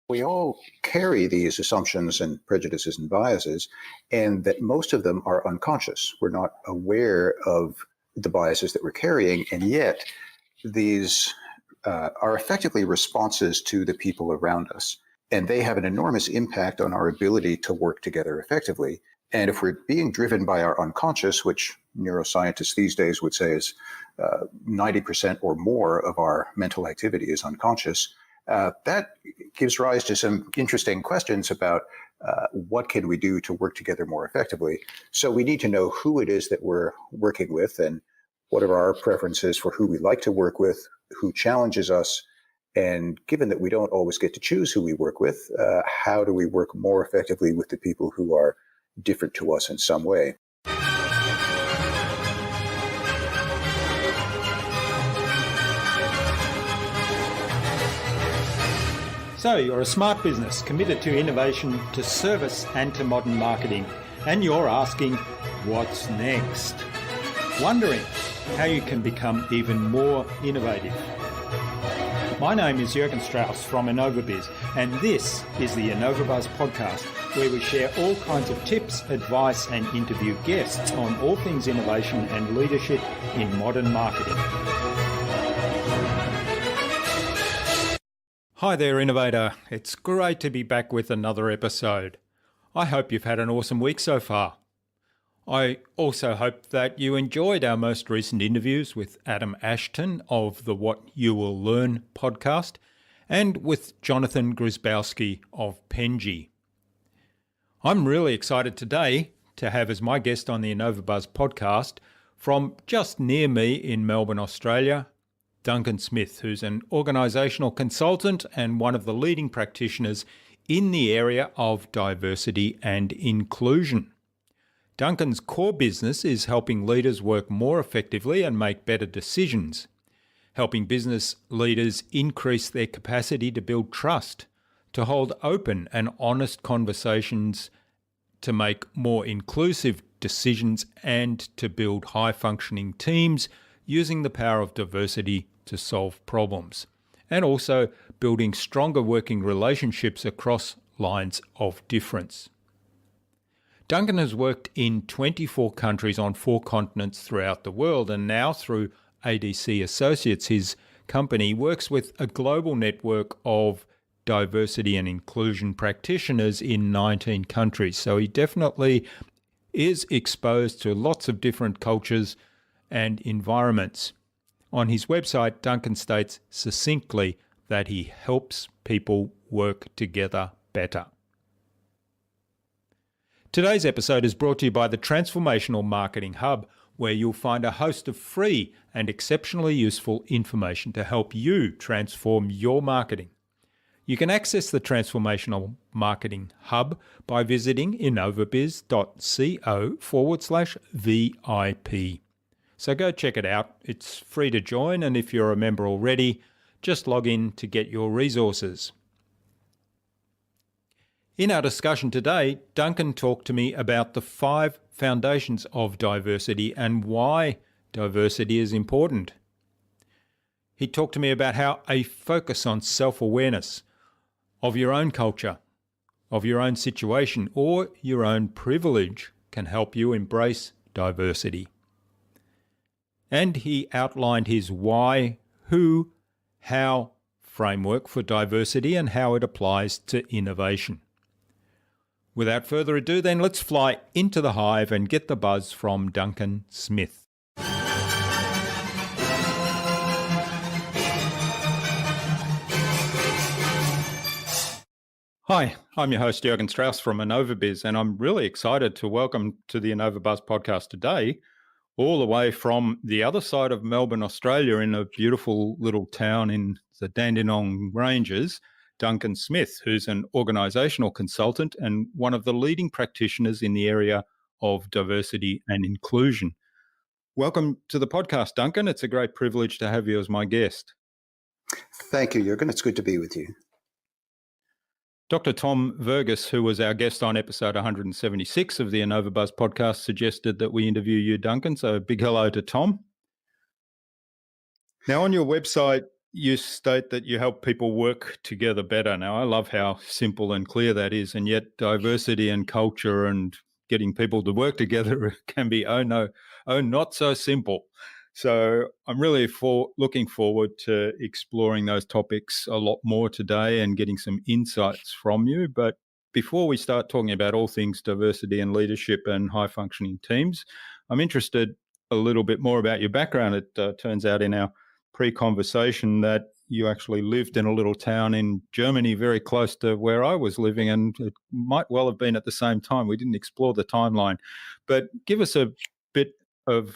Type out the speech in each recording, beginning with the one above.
We all carry these assumptions and prejudices and biases, and that most of them are unconscious. We're not aware of the biases that we're carrying, and yet these are effectively responses to the people around us. And they have an enormous impact on our ability to work together effectively. And if we're being driven by our unconscious, which neuroscientists these days would say is 90% or more of our mental activity is unconscious, that gives rise to some interesting questions about what can we do to work together more effectively. So we need to know who it is that we're working with and what are our preferences for who we like to work with, who challenges us. And given that we don't always get to choose who we work with, how do we work more effectively with the people who are different to us in some way? So you're a smart business committed to innovation, to service and to modern marketing, and you're asking, what's next? Wondering how you can become even more innovative. My name is Jürgen Strauss from InnovaBuzz, and this is the InnovaBuzz podcast, where we share all kinds of tips, advice and interview guests on all things innovation and leadership in modern marketing. Hi there, Innovator. It's great to be back with another episode. I hope you've had an awesome week so far. I also hope that you enjoyed our most recent interviews with Adam Ashton of the What You Will Learn podcast and with Jonathan Grzybowski of Penji. I'm really excited today to have as my guest on the InnovaBuzz podcast from just near me in Melbourne, Australia, Duncan Smith, who's an organisational consultant and one of the leading practitioners in the area of diversity and inclusion. Duncan's core business is helping leaders work more effectively and make better decisions, helping business leaders increase their capacity to build trust, to hold open and honest conversations, to make more inclusive decisions, and to build high-functioning teams using the power of diversity to solve problems, and also building stronger working relationships across lines of difference. Duncan has worked in 24 countries on 4 continents throughout the world, and now through ADC Associates, his company works with a global network of diversity and inclusion practitioners in 19 countries. So he definitely is exposed to lots of different cultures and environments. On his website, Duncan states succinctly that he helps people work together better. Today's episode is brought to you by the Transformational Marketing Hub, where you'll find a host of free and exceptionally useful information to help you transform your marketing. You can access the Transformational Marketing Hub by visiting innovabiz.co/VIP. So go check it out. It's free to join, and if you're a member already, just log in to get your resources. In our discussion today, Duncan talked to me about the 5 foundations of diversity and why diversity is important. He talked to me about how a focus on self-awareness of your own culture, of your own situation, or your own privilege can help you embrace diversity. And he outlined his why, who, how framework for diversity and how it applies to innovation. Without further ado, then let's fly into the hive and get the buzz from Duncan Smith. Hi, I'm your host Jürgen Strauss from InnovaBuzz, and I'm really excited to welcome to the InnovaBuzz podcast today, all the way from the other side of Melbourne, Australia, in a beautiful little town in the Dandenong Ranges, Duncan Smith, who's an organisational consultant and one of the leading practitioners in the area of diversity and inclusion. Welcome to the podcast, Duncan. It's a great privilege to have you as my guest. Thank you, Jürgen. It's good to be with you. Dr. Tom Verghese, who was our guest on episode 176 of the InnovaBuzz podcast, suggested that we interview you, Duncan. So a big hello to Tom. Now, on your website, you state that you help people work together better. Now, I love how simple and clear that is, and yet diversity and culture and getting people to work together can be, not so simple. So I'm really looking forward to exploring those topics a lot more today and getting some insights from you. But before we start talking about all things diversity and leadership and high functioning teams, I'm interested a little bit more about your background. It turns out in our pre-conversation that you actually lived in a little town in Germany very close to where I was living, and it might well have been at the same time. We didn't explore the timeline. But give us a bit of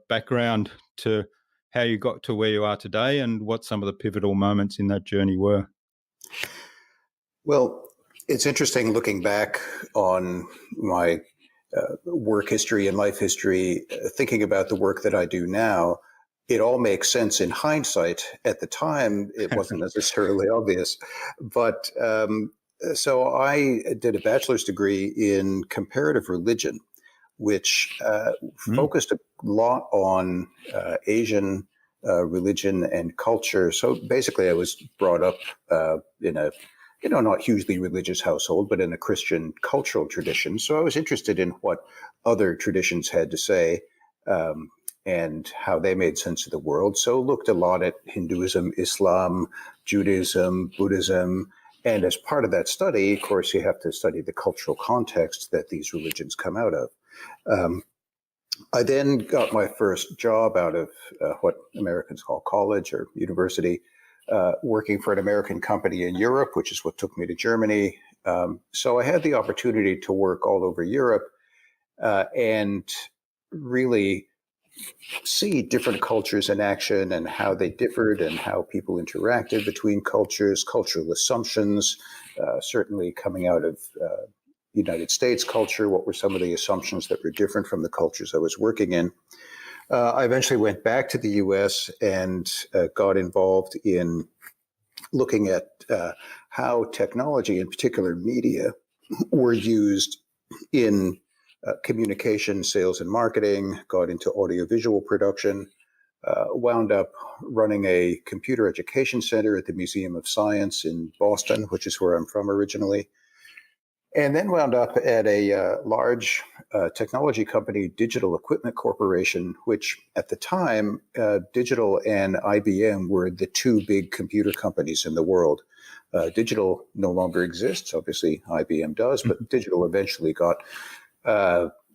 background to how you got to where you are today and what some of the pivotal moments in that journey were. Well, it's interesting looking back on my work history and life history, thinking about the work that I do now. It all makes sense in hindsight. At the time, it wasn't necessarily obvious. But so I did a bachelor's degree in comparative religion, which focused a lot on Asian religion and culture. So basically, I was brought up in a not hugely religious household, but in a Christian cultural tradition. So I was interested in what other traditions had to say and how they made sense of the world. So looked a lot at Hinduism, Islam, Judaism, Buddhism. And as part of that study, of course, you have to study the cultural context that these religions come out of. I then got my first job out of what Americans call college or university, working for an American company in Europe, which is what took me to Germany. So I had the opportunity to work all over Europe and really see different cultures in action and how they differed and how people interacted between cultures, cultural assumptions, certainly coming out of United States culture. What were some of the assumptions that were different from the cultures I was working in? I eventually went back to the US and got involved in looking at how technology, in particular media, were used in communication, sales, and marketing, got into audiovisual production, wound up running a computer education center at the Museum of Science in Boston, which is where I'm from originally. And then wound up at a large technology company, Digital Equipment Corporation, which at the time, Digital and IBM were the two big computer companies in the world. Digital no longer exists. Obviously, IBM does, but Digital eventually got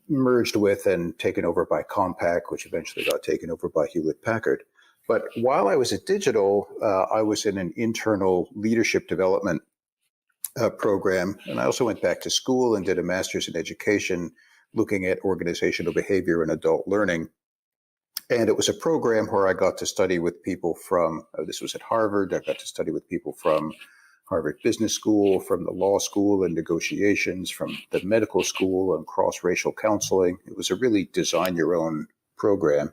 merged with and taken over by Compaq, which eventually got taken over by Hewlett-Packard. But while I was at Digital, I was in an internal leadership development program. And I also went back to school and did a master's in education looking at organizational behavior and adult learning. And it was a program where I got to study with people from, this was at Harvard, I got to study with people from Harvard Business School, from the law school and negotiations, from the medical school and cross-racial counseling. It was a really design your own program.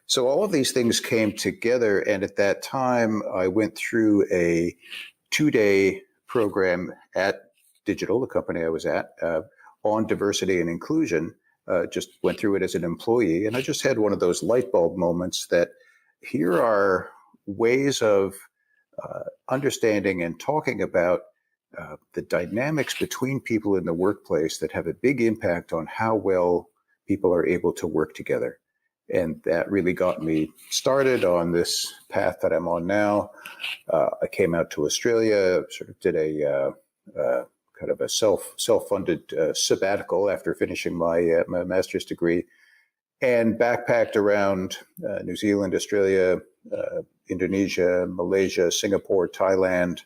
So all of these things came together. And at that time, I went through a 2-day program at Digital, the company I was at, on diversity and inclusion. Just went through it as an employee. And I just had one of those light bulb moments that here are ways of understanding and talking about the dynamics between people in the workplace that have a big impact on how well people are able to work together. And that really got me started on this path that I'm on now. I came out to Australia, sort of did a kind of a self-funded sabbatical after finishing my master's degree, and backpacked around New Zealand, Australia, Indonesia, Malaysia, Singapore, Thailand,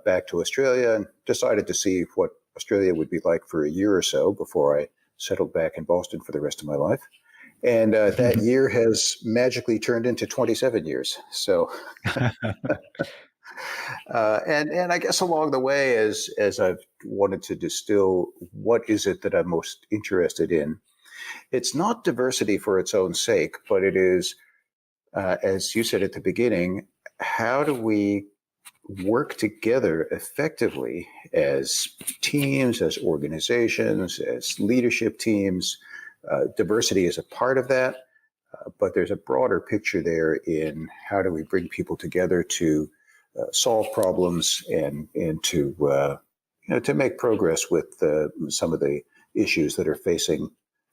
back to Australia, and decided to see what Australia would be like for a year or so before I settled back in Boston for the rest of my life. And that year has magically turned into 27 years. So, and I guess along the way, as I've wanted to distill what is it that I'm most interested in, it's not diversity for its own sake, but it is, as you said at the beginning, how do we work together effectively as teams, as organizations, as leadership teams? Diversity is a part of that. but there's a broader picture there in how do we bring people together to solve problems and to make progress with some of the issues that are facing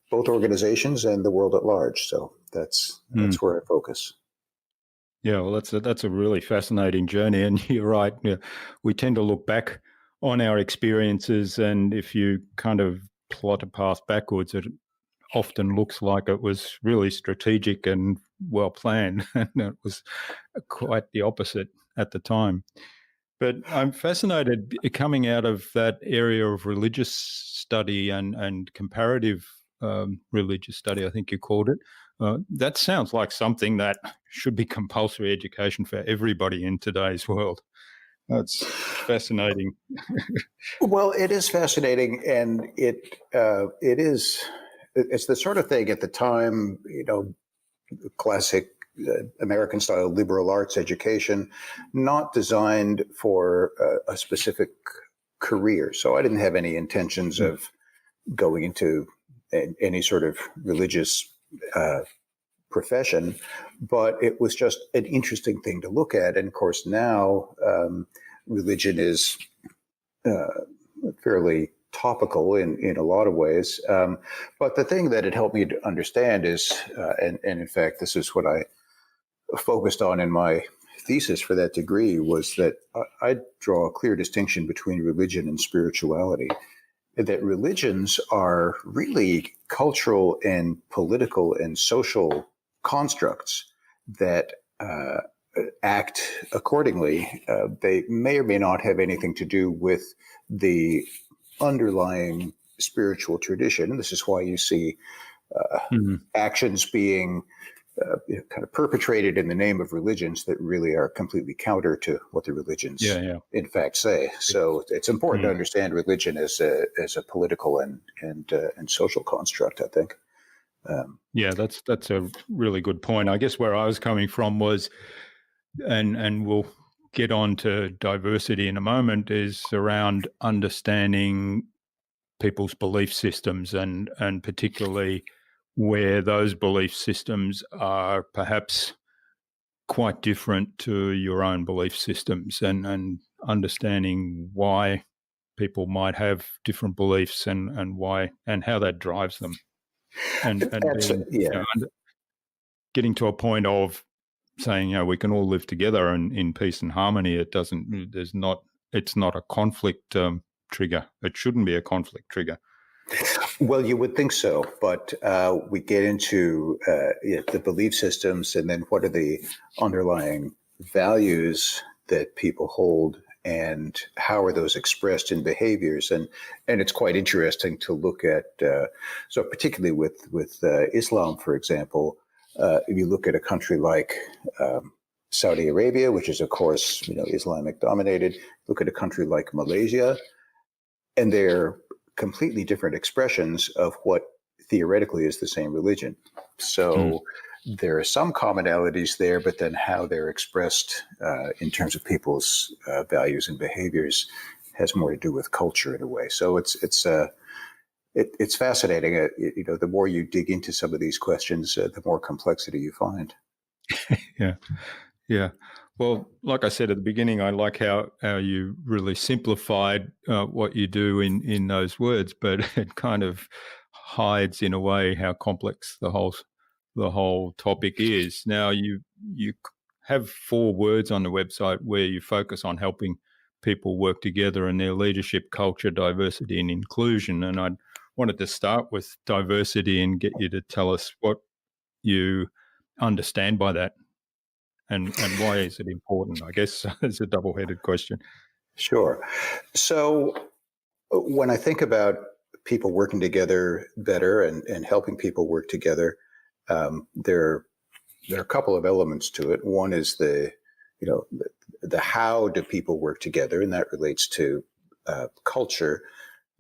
both organizations and the world at large. So that's where I focus. Yeah, well, that's a really fascinating journey, and you're right. Yeah, we tend to look back on our experiences, and if you kind of plot a path backwards, it often looks like it was really strategic and well planned, and it was quite the opposite at the time. But I'm fascinated coming out of that area of religious study and comparative religious study, I think you called it. That sounds like something that should be compulsory education for everybody in today's world. That's fascinating. Well, it is fascinating, and it's the sort of thing at the time, classic American style liberal arts education, not designed for a specific career. So I didn't have any intentions of going into any sort of religious profession, but it was just an interesting thing to look at. And of course, now religion is fairly topical in a lot of ways. But the thing that it helped me to understand is, and in fact, this is what I focused on in my thesis for that degree, was that I draw a clear distinction between religion and spirituality. That religions are really cultural and political and social constructs that act accordingly. They may or may not have anything to do with the underlying spiritual tradition. And this is why you see actions being kind of perpetrated in the name of religions that really are completely counter to what the religions in fact say. So it's important to understand religion as a political and social construct, I think. That's a really good point. I guess where I was coming from was, and we'll get on to diversity in a moment, is around understanding people's belief systems and particularly where those belief systems are perhaps quite different to your own belief systems, and understanding why people might have different beliefs and why and how that drives them. And being, getting to a point of saying, we can all live together and in peace and harmony. It's not a conflict trigger. It shouldn't be a conflict trigger. Well, you would think so, but we get into the belief systems, and then what are the underlying values that people hold, and how are those expressed in behaviors? And it's quite interesting to look at. So particularly with Islam, for example, if you look at a country like Saudi Arabia, which is of course Islamic dominated, look at a country like Malaysia, and they're completely different expressions of what theoretically is the same religion. So there are some commonalities there, but then how they're expressed in terms of people's values and behaviors has more to do with culture in a way. So it's fascinating. The more you dig into some of these questions, the more complexity you find. Yeah. Well, like I said at the beginning, I like how you really simplified what you do in those words, but it kind of hides in a way how complex the whole topic is. Now, you have 4 words on the website where you focus on helping people work together in their leadership, culture, diversity, and inclusion. And I wanted to start with diversity and get you to tell us what you understand by that. And why is it important? I guess it's a double-headed question. Sure. So when I think about people working together better and helping people work together, there are a couple of elements to it. One is the how do people work together, and that relates to culture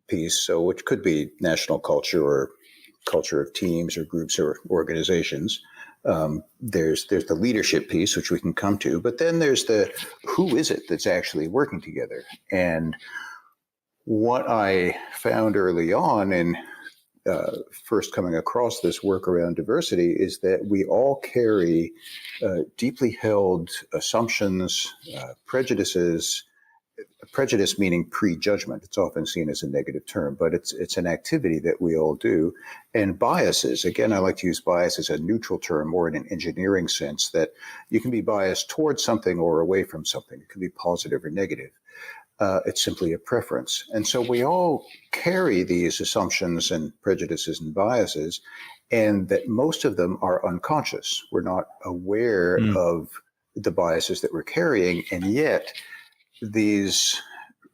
piece. So which could be national culture or culture of teams or groups or organizations. There's the leadership piece, which we can come to, but then there's the who is it that's actually working together. And what I found early on in first coming across this work around diversity is that we all carry deeply held assumptions, prejudices. Prejudice meaning prejudgment. It's often seen as a negative term, but it's an activity that we all do. And biases, again, I like to use bias as a neutral term, more in an engineering sense, that you can be biased towards something or away from something. It can be positive or negative. It's simply a preference. And so we all carry these assumptions and prejudices and biases, and that most of them are unconscious. We're not aware of the biases that we're carrying, and yet these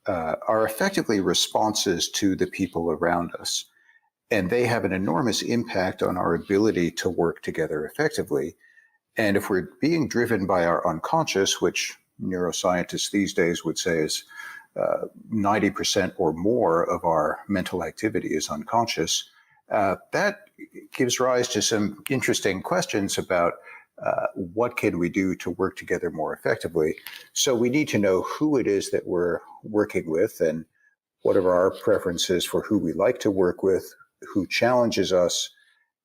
are effectively responses to the people around us. And they have an enormous impact on our ability to work together effectively. And if we're being driven by our unconscious, which neuroscientists these days would say is 90% or more of our mental activity is unconscious, that gives rise to some interesting questions about what can we do to work together more effectively. So we need to know who it is that we're working with and what are our preferences for who we like to work with, who challenges us.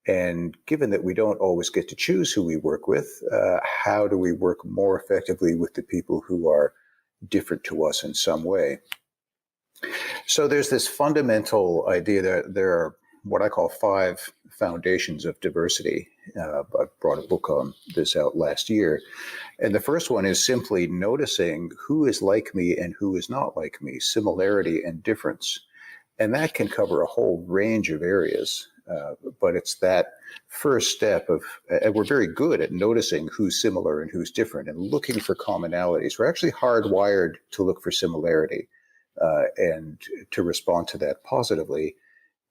And given that we don't always get to choose who we work with, how do we work more effectively with the people who are different to us in some way? So there's this fundamental idea that there are what I call 5 foundations of diversity. I brought a book on this out last year. And the first one is simply noticing who is like me and who is not like me, similarity and difference. And that can cover a whole range of areas. But it's that first step of, and we're very good at noticing who's similar and who's different and looking for commonalities. We're actually hardwired to look for similarity and to respond to that positively,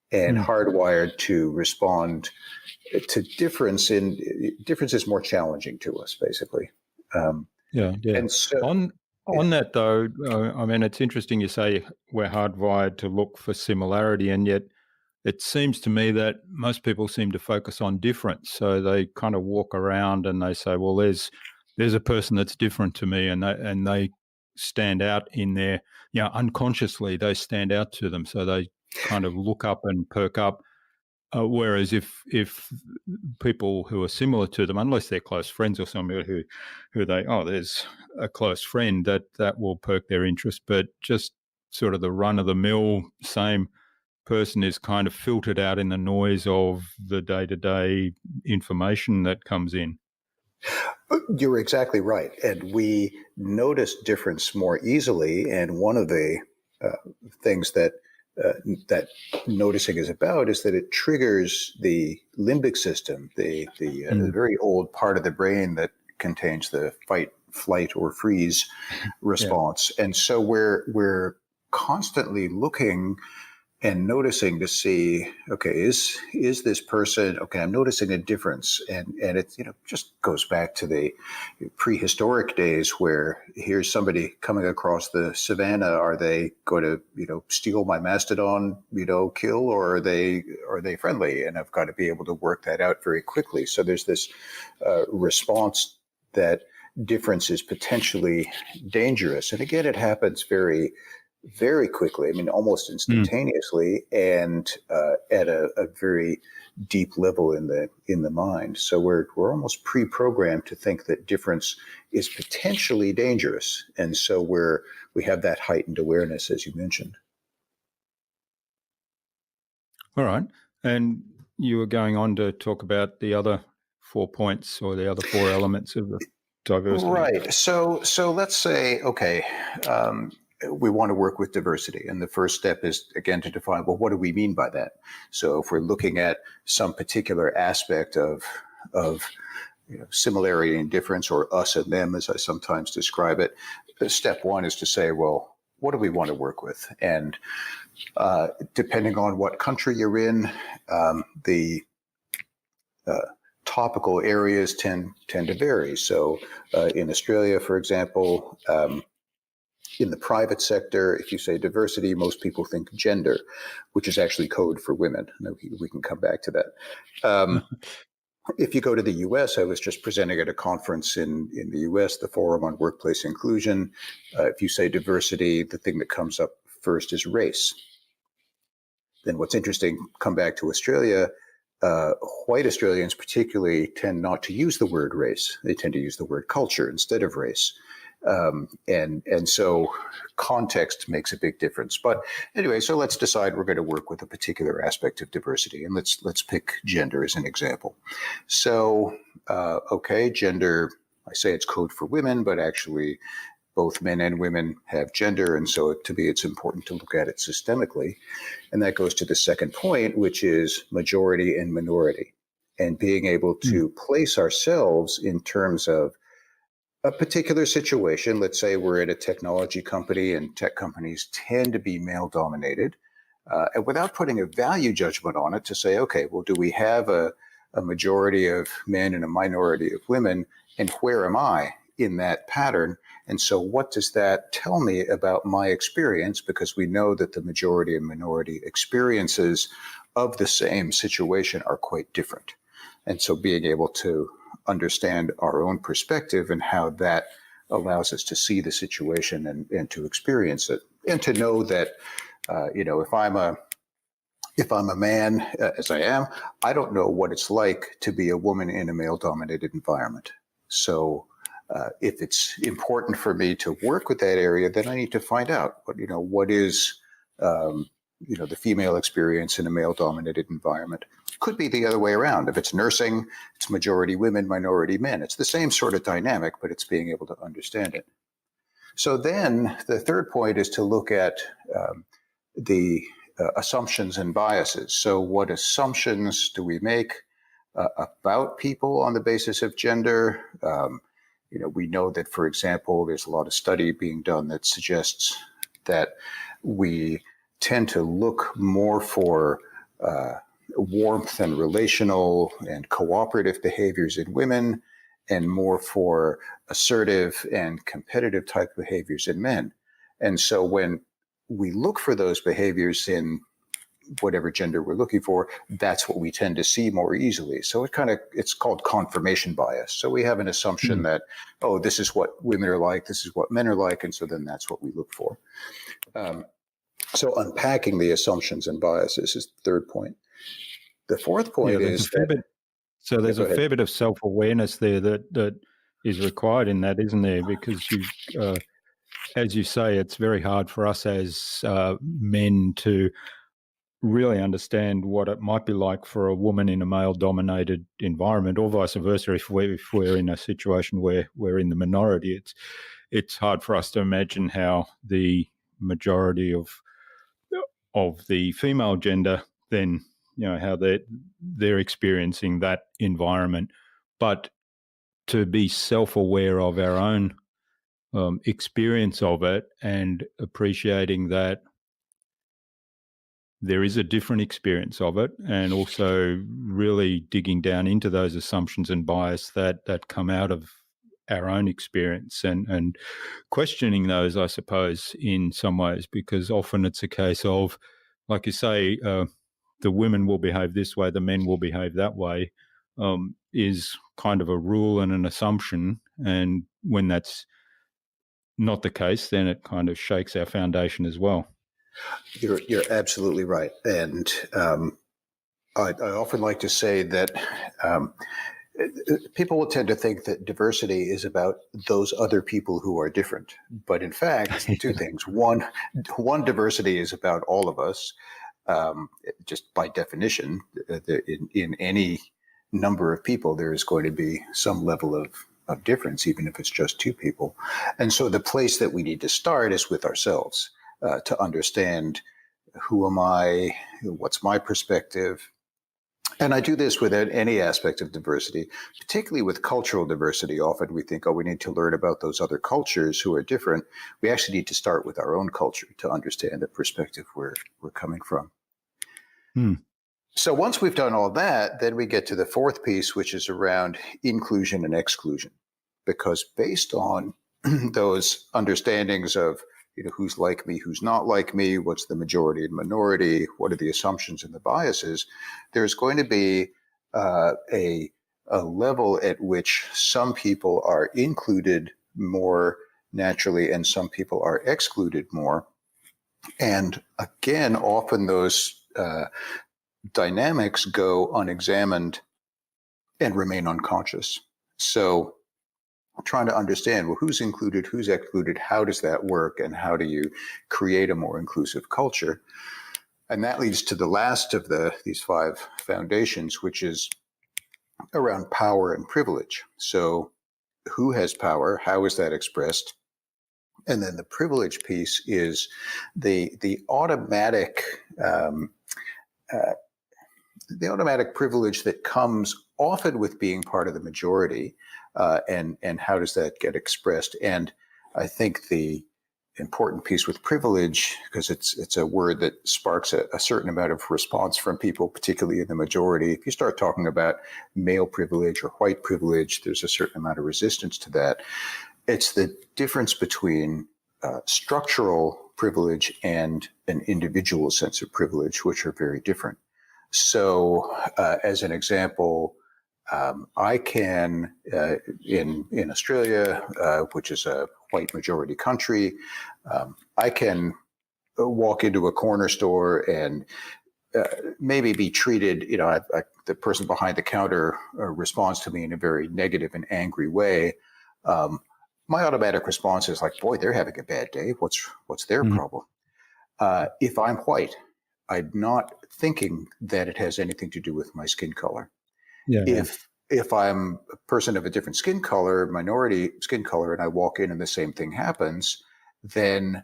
and hardwired to respond to difference. Difference is more challenging to us, basically. Yeah. And so, on that though, I mean, it's interesting you say we're hardwired to look for similarity, and yet it seems to me that most people seem to focus on difference. So they kind of walk around and they say, well, there's a person that's different to me, and they stand out in their, unconsciously they stand out to them. So they kind of look up and perk up. Whereas if people who are similar to them, unless they're close friends or somebody who there's a close friend, that will perk their interest, but just sort of the run of the mill same person is kind of filtered out in the noise of the day-to-day information that comes in. You're exactly right. And we notice difference more easily. And one of the things that noticing is about is that it triggers the limbic system, the very old part of the brain that contains the fight, flight, or freeze response. And so we're constantly looking and noticing to see, okay, is this person, okay, I'm noticing a difference. And it, just goes back to the prehistoric days where here's somebody coming across the savannah. Are they going to, steal my mastodon, kill, or are they friendly? And I've got to be able to work that out very quickly. So there's this response that difference is potentially dangerous. And again, it happens very, very quickly. I mean, almost instantaneously, and at a very deep level in the mind. So we're almost pre-programmed to think that difference is potentially dangerous, and so we have that heightened awareness, as you mentioned. All right, and you were going on to talk about the other 4 points or the other 4 elements of the diversity. Right. So let's say, okay. We want to work with diversity. And the first step is, again, to define, well, what do we mean by that? So if we're looking at some particular aspect of similarity and difference, or us and them, as I sometimes describe it, step 1 is to say, well, what do we want to work with? And depending on what country you're in, the topical areas tend to vary. So in Australia, for example, in the private sector, if you say diversity, most people think gender, which is actually code for women. We can come back to that. If you go to the U.S., I was just presenting at a conference in the U.S., the Forum on Workplace Inclusion. If you say diversity, the thing that comes up first is race. And what's interesting, come back to Australia, white Australians particularly tend not to use the word race. They tend to use the word culture instead of race. And so context makes a big difference. But anyway, so let's decide we're going to work with a particular aspect of diversity, and let's pick gender as an example. So, okay, gender, I say it's code for women, but actually both men and women have gender, and so to me it's important to look at it systemically. And that goes to the second point, which is majority and minority, and being able to place ourselves in terms of a particular situation. Let's say we're at a technology company, and tech companies tend to be male dominated, and without putting a value judgment on it, to say, okay, well, do we have a majority of men and a minority of women, and where am I in that pattern? And so what does that tell me about my experience? Because we know that the majority and minority experiences of the same situation are quite different. And so being able to understand our own perspective and how that allows us to see the situation and to experience it, and to know that, if I'm a man, as I am, I don't know what it's like to be a woman in a male-dominated environment. So if it's important for me to work with that area, then I need to find out what is the female experience in a male-dominated environment. Could be the other way around. If it's nursing, it's majority women, minority men. It's the same sort of dynamic, but it's being able to understand it. So then the third point is to look at the assumptions and biases. So what assumptions do we make about people on the basis of gender? We know that, for example, there's a lot of study being done that suggests that we tend to look more for warmth and relational and cooperative behaviors in women, and more for assertive and competitive type behaviors in men. And so when we look for those behaviors in whatever gender we're looking for, that's what we tend to see more easily. So it's called confirmation bias. So we have an assumption that, this is what women are like, this is what men are like, and so then that's what we look for. So unpacking the assumptions and biases is the third point. The fourth point is there's a fair bit of self-awareness there that is required in that, isn't there? Because as you say, it's very hard for us as men to really understand what it might be like for a woman in a male-dominated environment, or vice versa. If we're in a situation where we're in the minority, it's hard for us to imagine how the majority of the female gender then, how they're experiencing that environment. But to be self-aware of our own experience of it, and appreciating that there is a different experience of it, and also really digging down into those assumptions and bias that come out of our own experience, and questioning those, I suppose, in some ways, because often it's a case of, like you say, the women will behave this way, the men will behave that way, is kind of a rule and an assumption. And when that's not the case, then it kind of shakes our foundation as well. You're absolutely right. And I often like to say that people will tend to think that diversity is about those other people who are different. But in fact, two things. One, diversity is about all of us. Just by definition, in any number of people, there is going to be some level of difference, even if it's just two people. And so the place that we need to start is with ourselves, to understand, who am I, what's my perspective. And I do this with any aspect of diversity, particularly with cultural diversity. Often we think, we need to learn about those other cultures who are different. We actually need to start with our own culture to understand the perspective we're coming from. So once we've done all that, then we get to the fourth piece, which is around inclusion and exclusion. Because based on those understandings of who's like me, who's not like me, what's the majority and minority, what are the assumptions and the biases, there's going to be a level at which some people are included more naturally and some people are excluded more. And again, often those dynamics go unexamined and remain unconscious. So trying to understand, well, who's included, who's excluded, how does that work, and how do you create a more inclusive culture? And that leads to the last of these 5 foundations, which is around power and privilege. So who has power? How is that expressed? And then the privilege piece is the automatic privilege that comes often with being part of the majority, and how does that get expressed? And I think the important piece with privilege, because it's a word that sparks a certain amount of response from people, particularly in the majority. If you start talking about male privilege or white privilege, there's a certain amount of resistance to that. It's the difference between structural privilege and an individual sense of privilege, which are very different. So, as an example, I can, in Australia, which is a white majority country, I can walk into a corner store and maybe be treated, the person behind the counter responds to me in a very negative and angry way. My automatic response is like, boy, they're having a bad day. What's their problem? If I'm white, I'm not thinking that it has anything to do with my skin color. Yeah. If I'm a person of a different skin color, minority skin color, and I walk in and the same thing happens, then,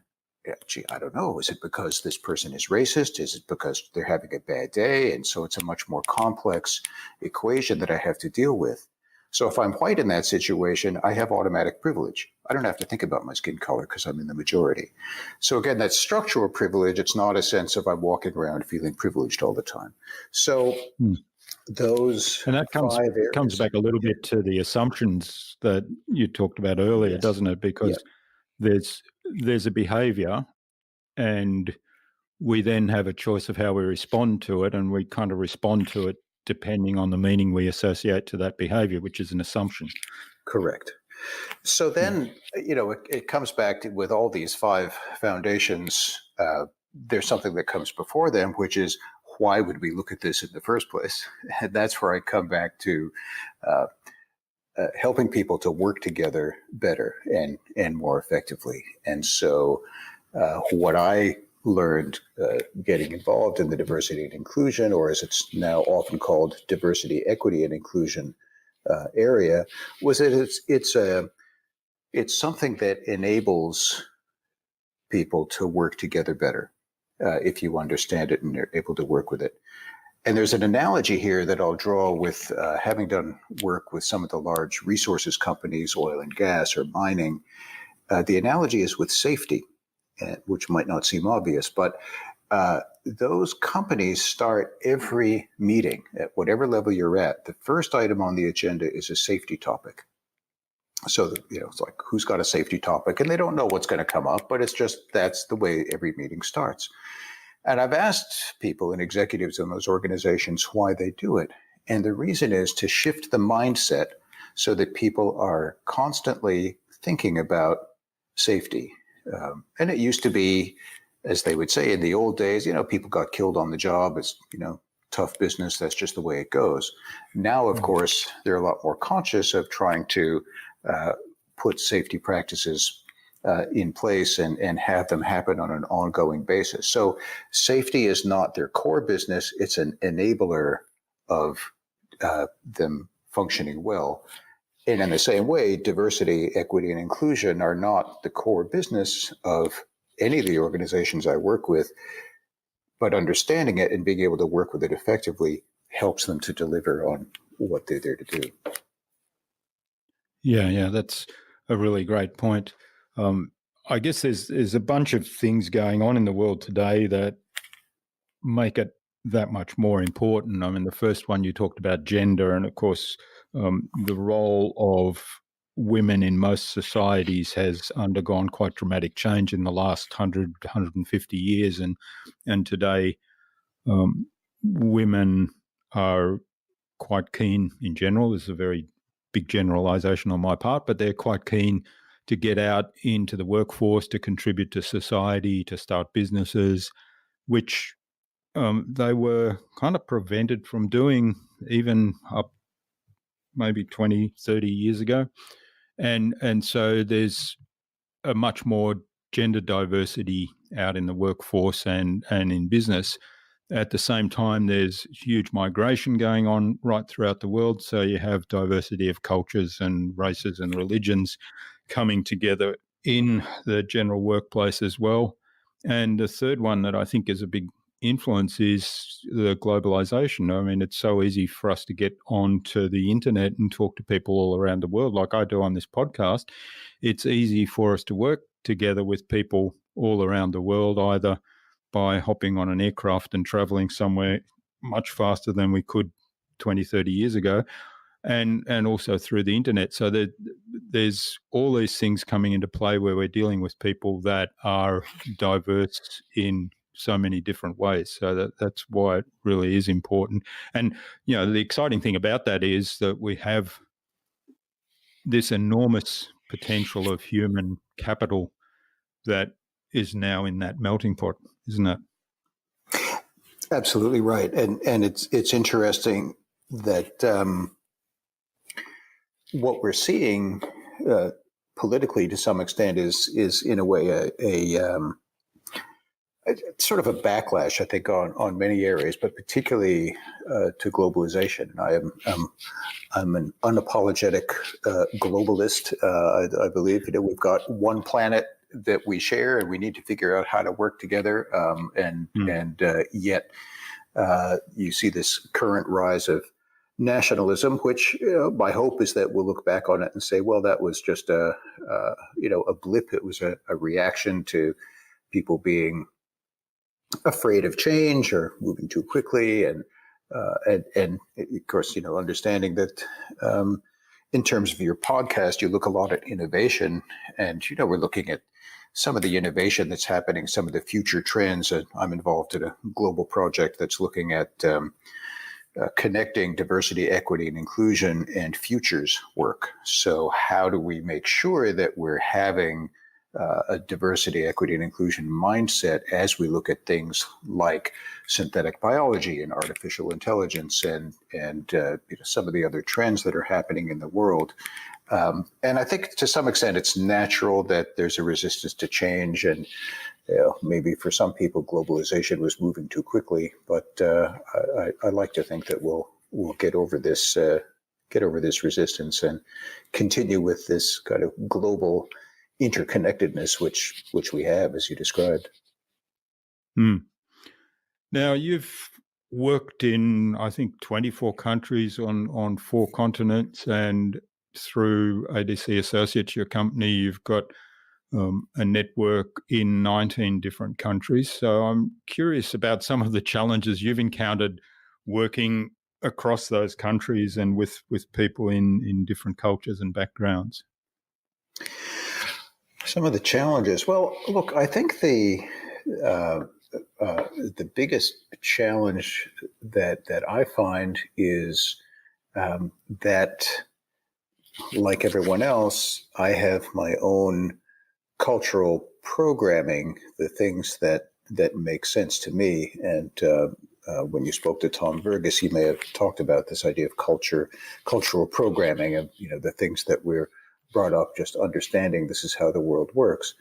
I don't know. Is it because this person is racist? Is it because they're having a bad day? And so it's a much more complex equation that I have to deal with. So if I'm white in that situation, I have automatic privilege. I don't have to think about my skin color because I'm in the majority. So again, that's structural privilege. It's not a sense of I'm walking around feeling privileged all the time. So those and that comes back a little bit to the assumptions that you talked about earlier, doesn't it? Because there's a behavior, and we then have a choice of how we respond to it, and we kind of respond to it depending on the meaning we associate to that behavior, which is an assumption. Correct. So then, it comes back to, with all these 5 foundations, there's something that comes before them, which is, why would we look at this in the first place? And that's where I come back to helping people to work together better and more effectively. And so what I learned getting involved in the diversity and inclusion, or as it's now often called, diversity, equity, and inclusion area, was that it's something that enables people to work together better if you understand it and are able to work with it. And there's an analogy here that I'll draw with having done work with some of the large resources companies, oil and gas or mining. The analogy is with safety, which might not seem obvious, but those companies start every meeting at whatever level you're at. The first item on the agenda is a safety topic. So, it's like, who's got a safety topic? And they don't know what's going to come up, but it's just, that's the way every meeting starts. And I've asked people and executives in those organizations why they do it. And the reason is to shift the mindset so that people are constantly thinking about safety. And it used to be, as they would say in the old days, people got killed on the job. It's, tough business. That's just the way it goes. Now, of course, they're a lot more conscious of trying to put safety practices in place and have them happen on an ongoing basis. So safety is not their core business. It's an enabler of them functioning well. And in the same way, diversity, equity, and inclusion are not the core business of any of the organizations I work with, but understanding it and being able to work with it effectively helps them to deliver on what they're there to do. Yeah, that's a really great point. I guess there's a bunch of things going on in the world today that make it that much more important. I mean, the first one you talked about, gender, and of course, the role of women in most societies has undergone quite dramatic change in the last 100, 150 years. And today, women are quite keen in general. This is a very big generalization on my part, but they're quite keen to get out into the workforce, to contribute to society, to start businesses, which they were kind of prevented from doing even up maybe 20, 30 years ago. And so there's a much more gender diversity out in the workforce and in business. At the same time, there's huge migration going on right throughout the world. So you have diversity of cultures and races and religions coming together in the general workplace as well. And the third one that I think is a big influence is the globalization. I mean, it's so easy for us to get onto the internet and talk to people all around the world, like I do on this podcast. It's easy for us to work together with people all around the world, either by hopping on an aircraft and traveling somewhere much faster than we could 20, 30 years ago, and also through the internet. So there's all these things coming into play where we're dealing with people that are diverse in so many different ways. So that's why it really is important. And, the exciting thing about that is that we have this enormous potential of human capital that is now in that melting pot, isn't it? Absolutely right, and it's interesting that what we're seeing politically, to some extent, is in a way a sort of a backlash, I think, on many areas, but particularly to globalization. I'm an unapologetic globalist. I believe we've got one planet that we share, and we need to figure out how to work together. Yet you see this current rise of nationalism, which my hope is that we'll look back on it and say, well, that was just a blip. It was a reaction to people being afraid of change or moving too quickly, and of course, understanding that. In terms of your podcast, you look a lot at innovation, and we're looking at some of the innovation that's happening, some of the future trends. I'm involved in a global project that's looking at connecting diversity, equity, and inclusion and futures work. So how do we make sure that we're having a diversity, equity, and inclusion mindset as we look at things like synthetic biology and artificial intelligence and some of the other trends that are happening in the world. And I think to some extent it's natural that there's a resistance to change, and maybe for some people globalization was moving too quickly. But I like to think that we'll get over this resistance and continue with this kind of global interconnectedness, which we have, as you described. Now, you've worked in, I think, 24 countries on 4 continents, and through ADC Associates, your company, you've got a network in 19 different countries. So I'm curious about some of the challenges you've encountered working across those countries and with people in different cultures and backgrounds. Some of the challenges. Well, look, I think the biggest challenge that I find is that, like everyone else, I have my own cultural programming, the things that make sense to me. And when you spoke to Tom Vergas, he may have talked about this idea of cultural programming, of the things that we're brought up just understanding this is how the world works.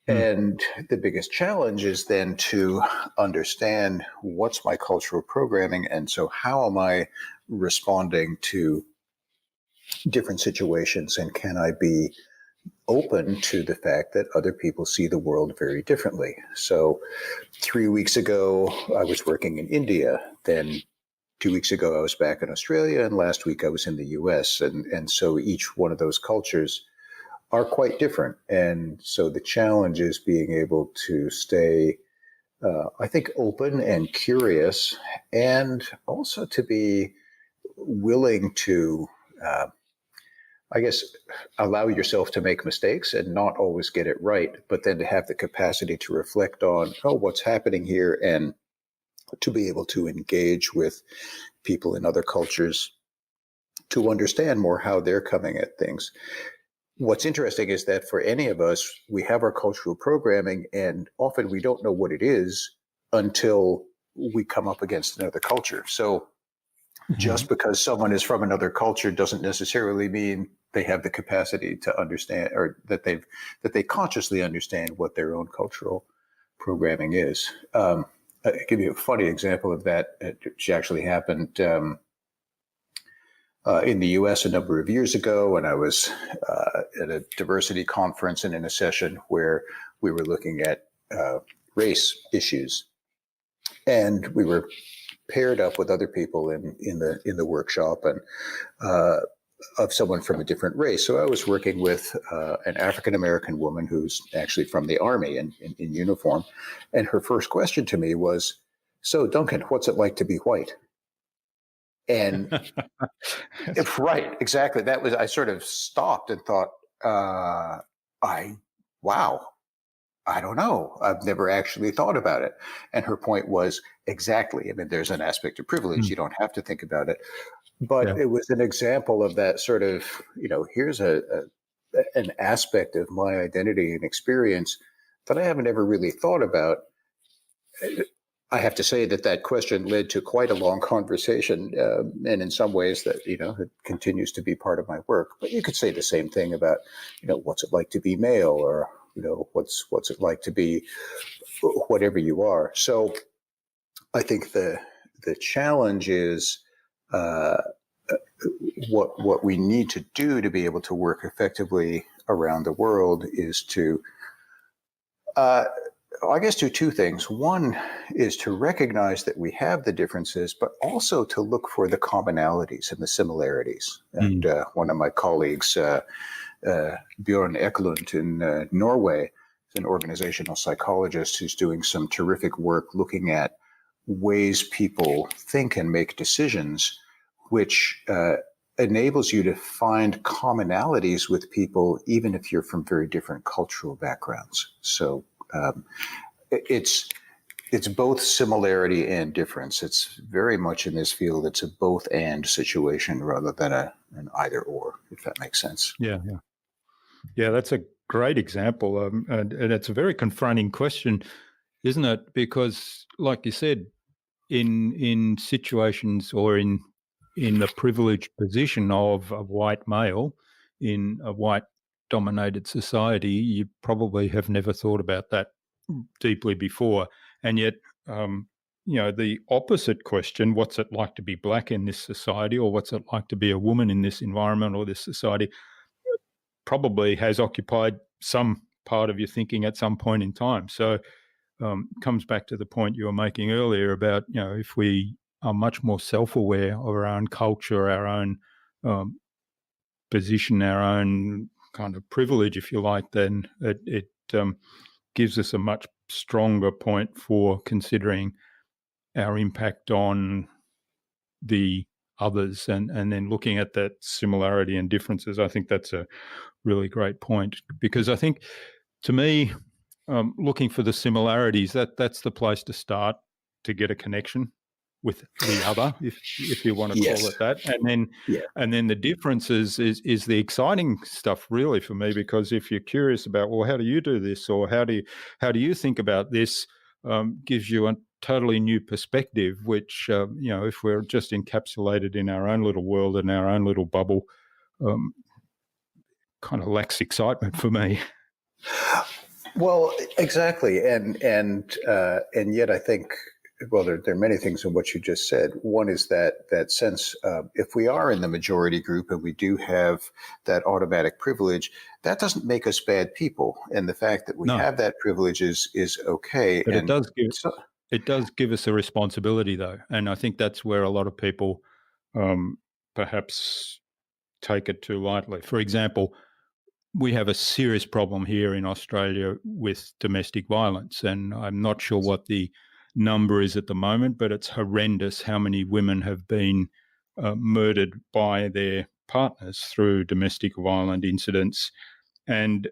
And the biggest challenge is then to understand what's my cultural programming, and so how am I responding to different situations, and can I be open to the fact that other people see the world very differently. So 3 weeks ago, I was working in India. Then 2 weeks ago, I was back in Australia. And last week, I was in the US. And so each one of those cultures are quite different. And so the challenge is being able to stay, I think, open and curious, and also to be willing to I guess, allow yourself to make mistakes and not always get it right, but then to have the capacity to reflect on, what's happening here, and to be able to engage with people in other cultures to understand more how they're coming at things. What's interesting is that for any of us, we have our cultural programming, and often we don't know what it is until we come up against another culture. So just because someone is from another culture doesn't necessarily mean they have the capacity to understand, or that they consciously understand what their own cultural programming is. I'll give you a funny example of that, which actually happened in the U.S. a number of years ago when I was at a diversity conference and in a session where we were looking at race issues, and we were paired up with other people in the workshop, and of someone from a different race. So I was working with an African American woman who's actually from the Army in uniform, and her first question to me was, "So, Duncan, what's it like to be white?" And right, exactly. That was, I sort of stopped and thought, wow. I don't know. I've never actually thought about it. And her point was, exactly. I mean, there's an aspect of privilege. You don't have to think about it. But it was an example of that sort of, here's an aspect of my identity and experience that I haven't ever really thought about. I have to say that question led to quite a long conversation. And in some ways that, it continues to be part of my work. But you could say the same thing about, what's it like to be male, or what's it like to be whatever you are. So I think the challenge is what we need to do to be able to work effectively around the world is to, I guess, do two things. One is to recognize that we have the differences, but also to look for the commonalities and the similarities. And one of my colleagues, Bjørn Eklund in Norway, is an organizational psychologist who's doing some terrific work looking at ways people think and make decisions, which enables you to find commonalities with people, even if you're from very different cultural backgrounds. So it's both similarity and difference. It's very much in this field, it's a both and situation rather than an either or, if that makes sense. Yeah, that's a great example. And it's a very confronting question, isn't it? Because, like you said, in situations or in the privileged position of a white male in a white-dominated society, you probably have never thought about that deeply before. And yet, the opposite question, what's it like to be black in this society, or what's it like to be a woman in this environment or this society, probably has occupied some part of your thinking at some point in time. So comes back to the point you were making earlier about, if we are much more self-aware of our own culture, our own position, our own kind of privilege, if you like, then it gives us a much stronger point for considering our impact on the others, and then looking at that similarity and differences. I think that's a really great point, because I think, to me, looking for the similarities, that's the place to start to get a connection with the other, if you want to call it that. And then the differences is the exciting stuff, really, for me, because if you're curious about, well, how do you do this, or how do you think about this, gives you a totally new perspective, which if we're just encapsulated in our own little world and our own little bubble, kind of lacks excitement for me. Well, exactly, and yet I think, well, there are many things in what you just said. One is that sense, if we are in the majority group and we do have that automatic privilege, that doesn't make us bad people, and the fact that we have that privilege is okay. But it does give us a responsibility, though, and I think that's where a lot of people perhaps take it too lightly. For example, we have a serious problem here in Australia with domestic violence, and I'm not sure what the number is at the moment, but it's horrendous how many women have been murdered by their partners through domestic violent incidents. And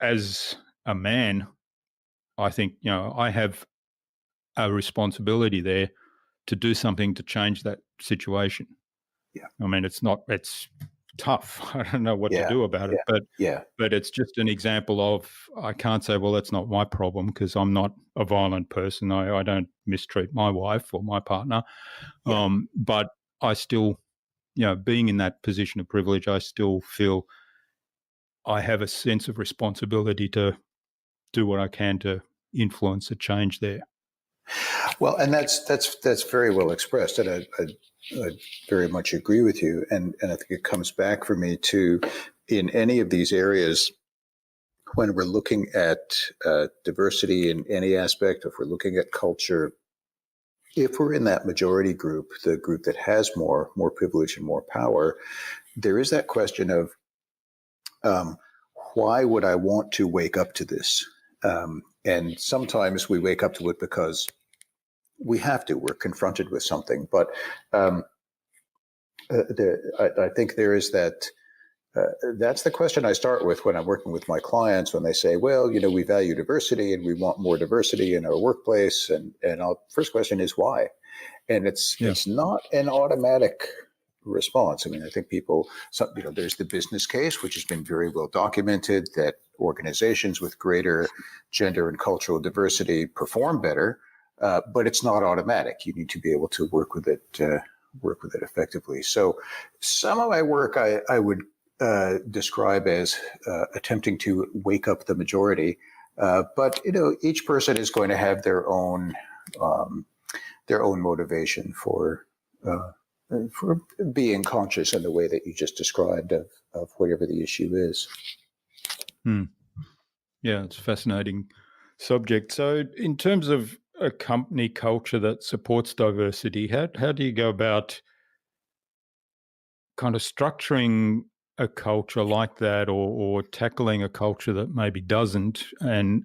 as a man, I think, I have a responsibility there to do something to change that situation. Yeah. I mean, it's tough. I don't know what to Yeah, do about it, yeah, yeah, but it's just an example of, I can't say, well, that's not my problem because I'm not a violent person. I don't mistreat my wife or my partner. yeah. But I still, being in that position of privilege, I still feel I have a sense of responsibility to do what I can to influence a change there. Well, and that's very well expressed, and I very much agree with you. And I think it comes back for me to, in any of these areas, when we're looking at diversity in any aspect, if we're looking at culture, if we're in that majority group, the group that has more privilege and more power, there is that question of um, why would I want to wake up to this? And sometimes we wake up to it because we have to. We're confronted with something, but um, I think there is that. That's the question I start with when I'm working with my clients when they say, "Well, we value diversity and we want more diversity in our workplace." And our first question is why, and Yeah. it's not an automatic response. I mean, I think there's the business case, which has been very well documented, that organizations with greater gender and cultural diversity perform better, but it's not automatic. You need to be able to work with it effectively. So, some of my work I would describe as attempting to wake up the majority, but each person is going to have um, their own motivation for being conscious in the way that you just described of whatever the issue is. Hmm. Yeah, it's a fascinating subject. So, in terms of a company culture that supports diversity, how do you go about kind of structuring a culture like that, or tackling a culture that maybe doesn't, and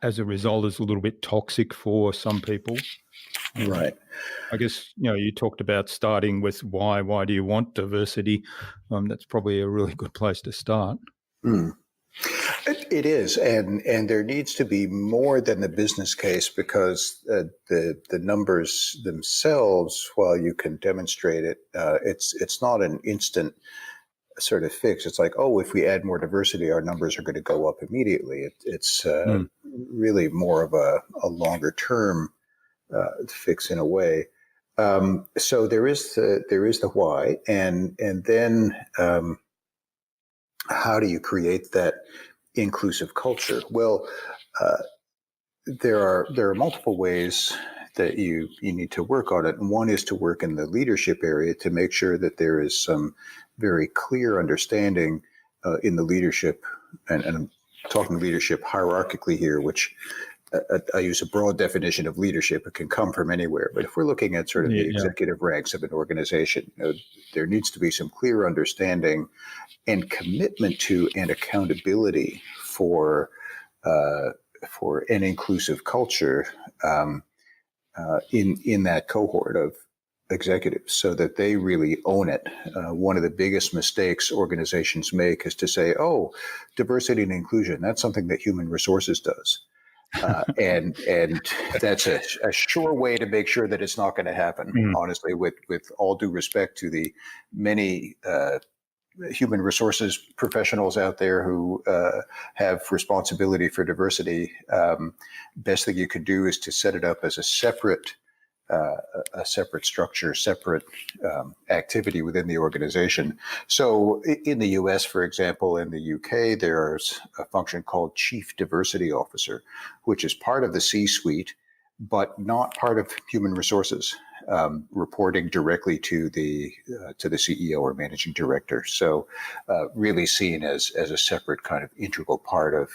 as a result is a little bit toxic for some people? Right. I guess you talked about starting with why. Why do you want diversity? That's probably a really good place to start. Mm. It is, and there needs to be more than the business case, because the numbers themselves, while you can demonstrate it, it's not an instant sort of fix. It's like, oh, if we add more diversity, our numbers are going to go up immediately. It's Mm. really more of a longer term fix in a way. So there is the why, and then how do you create that inclusive culture? Well, uh, there are multiple ways that you need to work on it. And one is to work in the leadership area to make sure that there is some very clear understanding in the leadership, and I'm talking leadership hierarchically here, which I use a broad definition of leadership. It can come from anywhere, but if we're looking at sort of the Yeah. executive ranks of an organization, there needs to be some clear understanding and commitment to and accountability uh, for an inclusive culture in that cohort of executives, so that they really own it. One of the biggest mistakes organizations make is to say, "Oh, diversity and inclusion—that's something that human resources does." And that's a sure way to make sure that it's not going to happen. Mm. Honestly, with all due respect to the many human resources professionals out there who have responsibility for diversity, best thing you can do is to set it up as uh, a separate structure, separate activity within the organization. So in the US, for example, in the UK, there's a function called Chief Diversity Officer, which is part of the C-suite, but not part of human resources, reporting directly to the CEO or managing director. So really seen as a separate kind of integral part of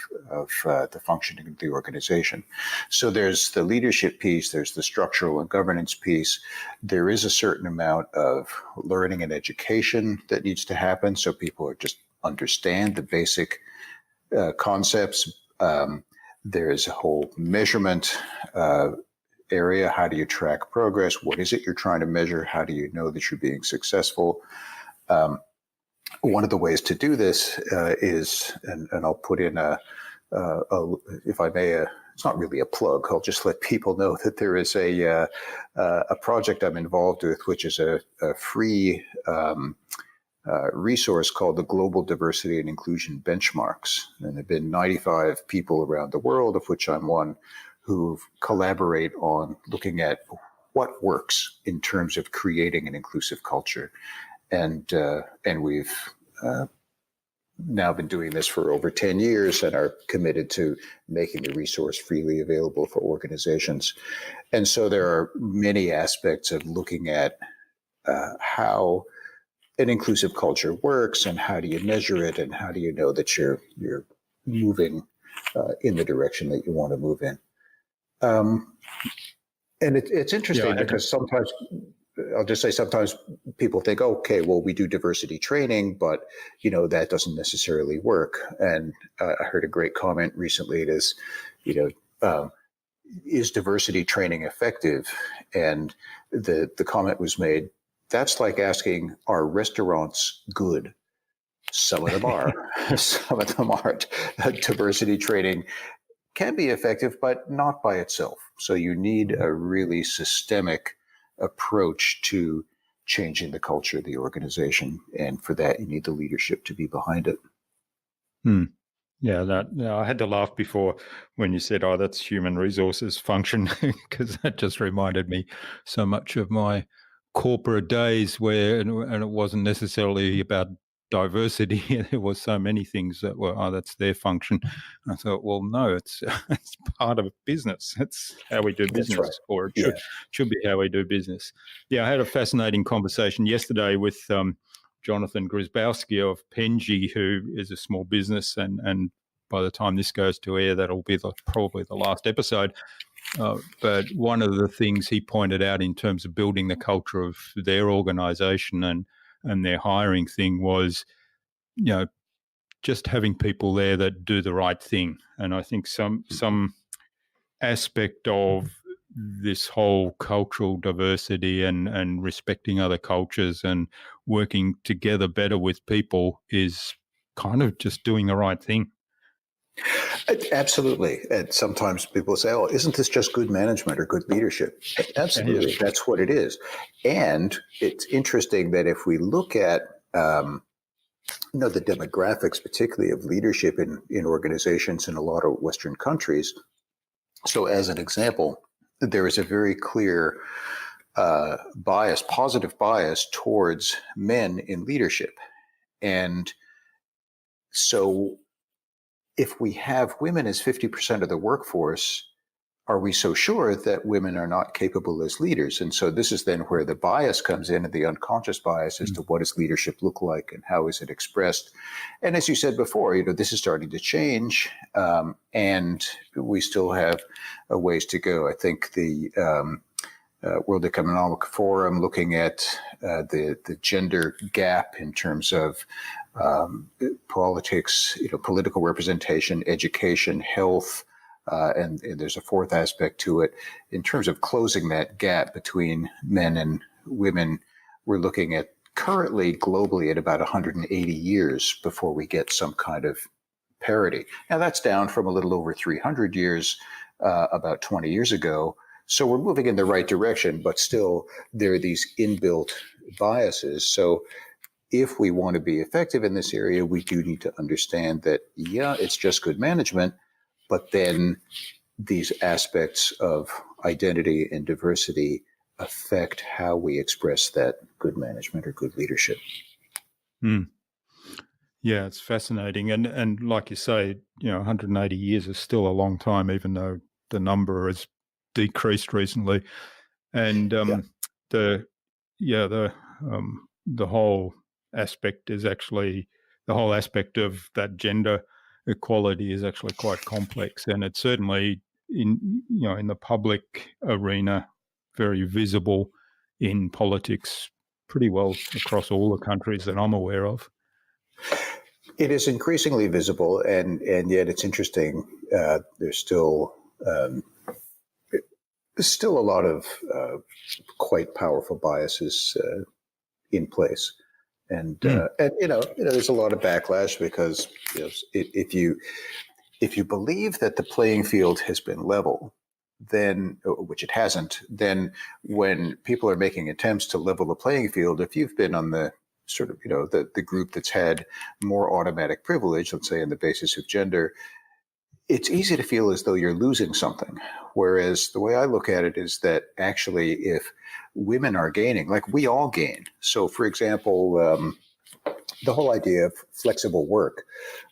the functioning of the organization. So there's the leadership piece, there's the structural and governance piece. There is a certain amount of learning and education that needs to happen, so people just understand the basic concepts. There's a whole measurement area. How do you track progress? What is it you're trying to measure? How do you know that you're being successful? One of the ways to do this is, and I'll put in if I may, it's not really a plug. I'll just let people know that there is a project I'm involved with, which is a free resource called the Global Diversity and Inclusion Benchmarks. And there have been 95 people around the world, of which I'm one, who collaborate on looking at what works in terms of creating an inclusive culture. And we've now been doing this for over 10 years and are committed to making the resource freely available for organizations. And so there are many aspects of looking at how an inclusive culture works, and how do you measure it, and how do you know that you're moving in the direction that you want to move in. And it's interesting because sometimes, I'll just say, sometimes people think, okay, well, we do diversity training, but that doesn't necessarily work. And I heard a great comment recently. It is, is diversity training effective? And the comment was made, that's like asking, are restaurants good? Some of them are, some of them aren't. Diversity training can be effective, but not by itself. So you need a really systemic approach to changing the culture of the organization. And for that, you need the leadership to be behind it. Yeah, I had to laugh before when you said, that's human resources function, because that just reminded me so much of my corporate days where, and it wasn't necessarily about diversity. There was so many things that were, that's their function. And I thought, well, no, it's part of business. That's how we do business, right. Or it should be how we do business. Yeah, I had a fascinating conversation yesterday with Jonathan Grzybowski of Penji, who is a small business, and by the time this goes to air, that'll be probably the last episode. But one of the things he pointed out in terms of building the culture of their organisation and their hiring thing was, just having people there that do the right thing. And I think some aspect of this whole cultural diversity and respecting other cultures and working together better with people is kind of just doing the right thing. Absolutely. And sometimes people say, isn't this just good management or good leadership? Absolutely. That's what it is. And it's interesting that if we look at the demographics, particularly of leadership in organizations in a lot of Western countries. So as an example, there is a very clear positive bias towards men in leadership. And so if we have women as 50% of the workforce, are we so sure that women are not capable as leaders? And so this is then where the bias comes in, and the unconscious bias as to what does leadership look like and how is it expressed. And as you said before, this is starting to change, and we still have a ways to go. I think the World Economic Forum, looking at the gender gap in terms of politics, political representation, education, health, and there's a fourth aspect to it. In terms of closing that gap between men and women, we're looking at currently globally at about 180 years before we get some kind of parity. Now that's down from a little over 300 years about 20 years ago. So we're moving in the right direction, but still there are these inbuilt biases. So if we want to be effective in this area, we do need to understand that, it's just good management, but then these aspects of identity and diversity affect how we express that good management or good leadership. Yeah, it's fascinating. And like you say, 180 years is still a long time, even though the number has decreased recently. And the whole aspect is actually, the whole aspect of that gender equality is actually quite complex, and it's certainly in the public arena very visible in politics pretty well across all the countries that I'm aware of. It is increasingly visible, and yet it's interesting. There's still a lot of quite powerful biases in place. And there's a lot of backlash because if if you believe that the playing field has been level, then, which it hasn't, then when people are making attempts to level the playing field, if you've been on the sort of, the group that's had more automatic privilege, let's say on the basis of gender, it's easy to feel as though you're losing something. Whereas the way I look at it is that actually, if women are gaining, like we all gain. So, for example, the whole idea of flexible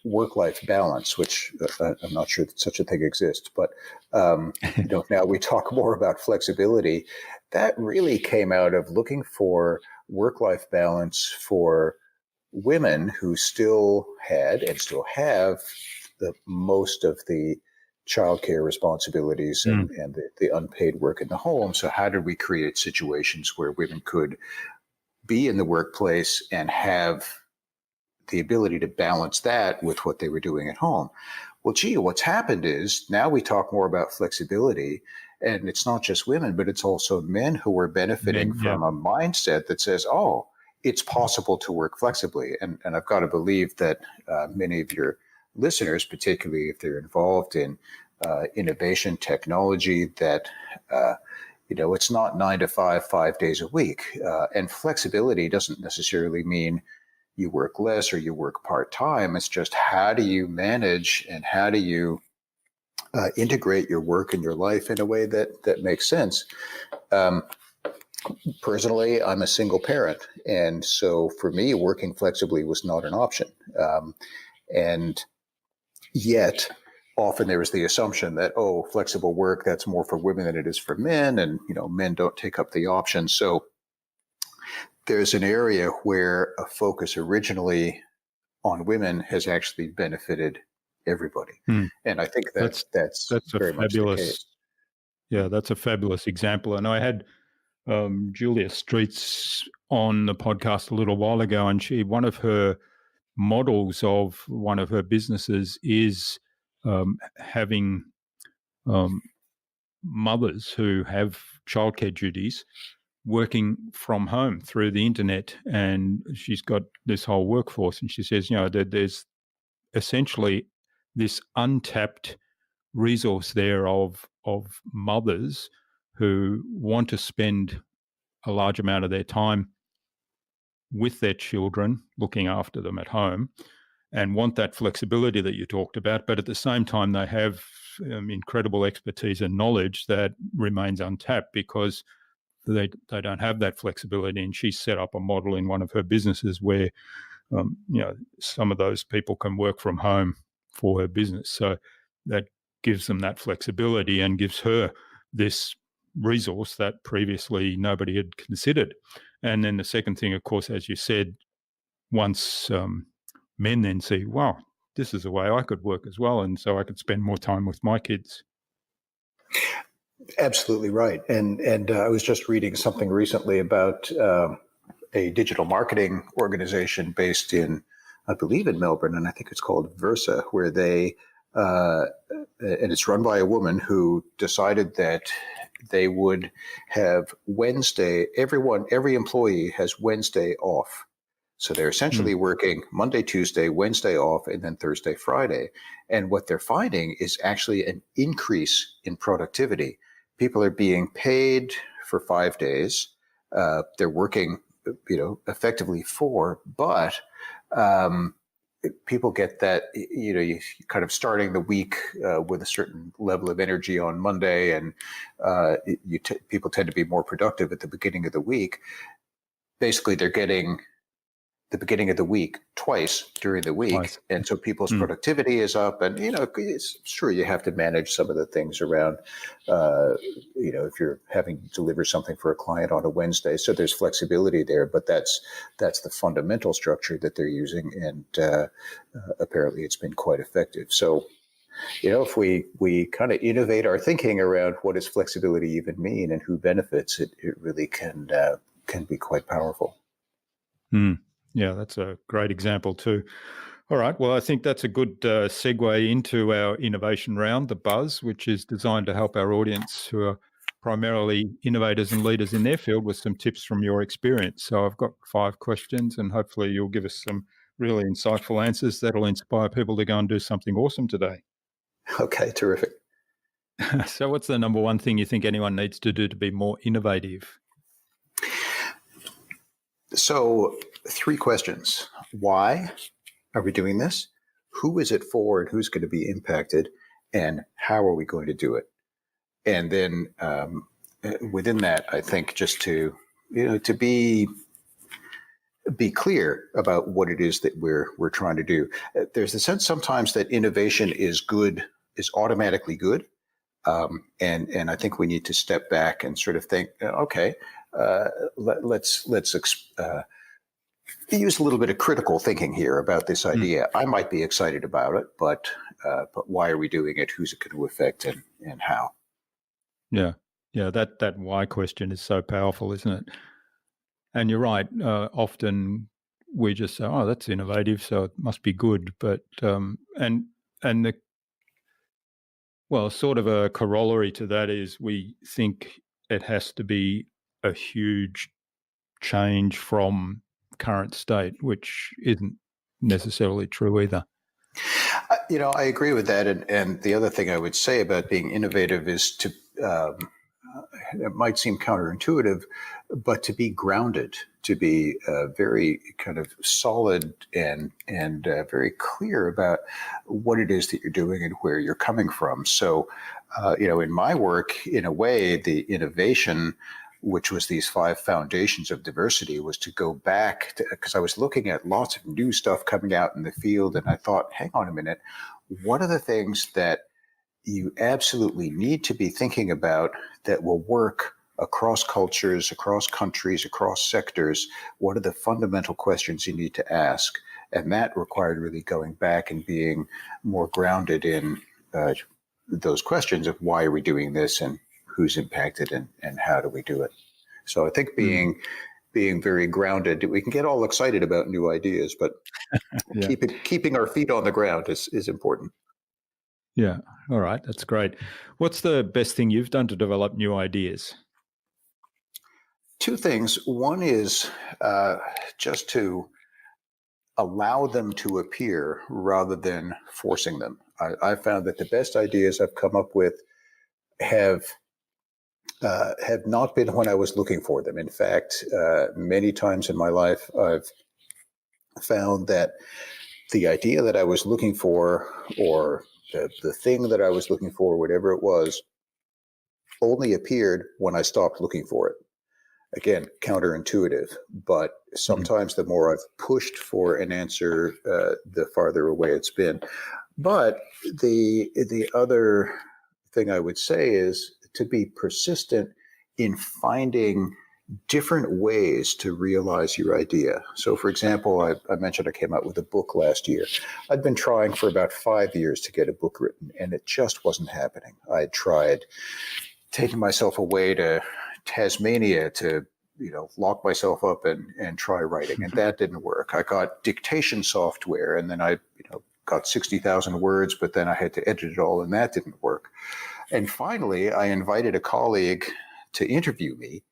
work-life balance, which I'm not sure that such a thing exists, but now we talk more about flexibility. That really came out of looking for work-life balance for women who still had and still have the most of the childcare responsibilities and the unpaid work in the home. So how did we create situations where women could be in the workplace and have the ability to balance that with what they were doing at home? Well, gee, what's happened is now we talk more about flexibility, and it's not just women, but it's also men who are benefiting from a mindset that says, oh, it's possible to work flexibly. And I've got to believe that many of your listeners, particularly if they're involved in innovation technology, that it's not 9 to 5, 5 days a week. And flexibility doesn't necessarily mean you work less or you work part-time. It's just how do you manage and how do you integrate your work and your life in a way that makes sense. Personally, I'm a single parent. And so for me, working flexibly was not an option. And yet, often there is the assumption that, flexible work, that's more for women than it is for men. And, men don't take up the option. So there's an area where a focus originally on women has actually benefited everybody. And I think that's very much the case. Yeah, that's a fabulous example. And I had Julia Streets on the podcast a little while ago, and one of her models of one of her businesses is having mothers who have childcare duties working from home through the internet, and she's got this whole workforce. And she says, there's essentially this untapped resource there of mothers who want to spend a large amount of their time with their children, looking after them at home, and want that flexibility that you talked about. But at the same time, they have incredible expertise and knowledge that remains untapped because they don't have that flexibility. And she set up a model in one of her businesses where, some of those people can work from home for her business. So that gives them that flexibility and gives her this resource that previously nobody had considered. And then the second thing, of course, as you said, once men then see, wow, this is a way I could work as well, and so I could spend more time with my kids. Absolutely right. And I was just reading something recently about a digital marketing organization based in, I believe, in Melbourne, and I think it's called Versa, where they, and it's run by a woman who decided that they would have Wednesday, every employee has Wednesday off. So they're essentially working Monday, Tuesday, Wednesday off, and then Thursday, Friday. And what they're finding is actually an increase in productivity. People are being paid for 5 days. They're working, effectively 4, but people get that, you kind of starting the week with a certain level of energy on Monday, and people tend to be more productive at the beginning of the week. Basically, they're getting the beginning of the week twice during the week. Twice. And so people's productivity is up, and, it's sure you have to manage some of the things around, if you're having to deliver something for a client on a Wednesday. So there's flexibility there, but that's the fundamental structure that they're using. And apparently it's been quite effective. So, if we kind of innovate our thinking around what does flexibility even mean and who benefits, it really can be quite powerful. Yeah, that's a great example too. All right. Well, I think that's a good segue into our innovation round, the Buzz, which is designed to help our audience who are primarily innovators and leaders in their field with some tips from your experience. So I've got 5 questions, and hopefully you'll give us some really insightful answers that'll inspire people to go and do something awesome today. Okay, terrific. So what's the number one thing you think anyone needs to do to be more innovative? So, three questions. Why are we doing this? Who is it for and who's going to be impacted? And how are we going to do it? And then within that, I think just to be clear about what it is that we're trying to do. There's the sense sometimes that innovation is automatically good. And I think we need to step back and sort of think, okay, let's use a little bit of critical thinking here about this idea. I might be excited about it, but why are we doing it? Who's it going to affect, and how? Yeah, that why question is so powerful, isn't it? And you're right. Often we just say, "Oh, that's innovative, so it must be good." But sort of a corollary to that is we think it has to be a huge change from current state, which isn't necessarily true either. I agree with that. And the other thing I would say about being innovative is to, it might seem counterintuitive, but to be grounded, to be very kind of solid and very clear about what it is that you're doing and where you're coming from. So, in my work, in a way, the innovation, which was these 5 foundations of diversity, was to go back to, because I was looking at lots of new stuff coming out in the field, and I thought, hang on a minute, what are the things that you absolutely need to be thinking about that will work across cultures, across countries, across sectors? What are the fundamental questions you need to ask? And that required really going back and being more grounded in those questions of why are we doing this, and who's impacted, and how do we do it? So I think being very grounded, we can get all excited about new ideas, but keeping our feet on the ground is important. Yeah. All right. That's great. What's the best thing you've done to develop new ideas? 2 things. One is just to allow them to appear rather than forcing them. I found that the best ideas I've come up with have not been when I was looking for them. In fact, many times in my life, I've found that the idea that I was looking for, or the thing that I was looking for, whatever it was, only appeared when I stopped looking for it. Again, counterintuitive, but sometimes the more I've pushed for an answer, the farther away it's been. But the other thing I would say is to be persistent in finding different ways to realize your idea. So, for example, I mentioned I came out with a book last year. I'd been trying for about 5 years to get a book written, and it just wasn't happening. I tried taking myself away to Tasmania to lock myself up and try writing, and that didn't work. I got dictation software, and then I got 60,000 words, but then I had to edit it all, and that didn't work. And finally, I invited a colleague to interview me,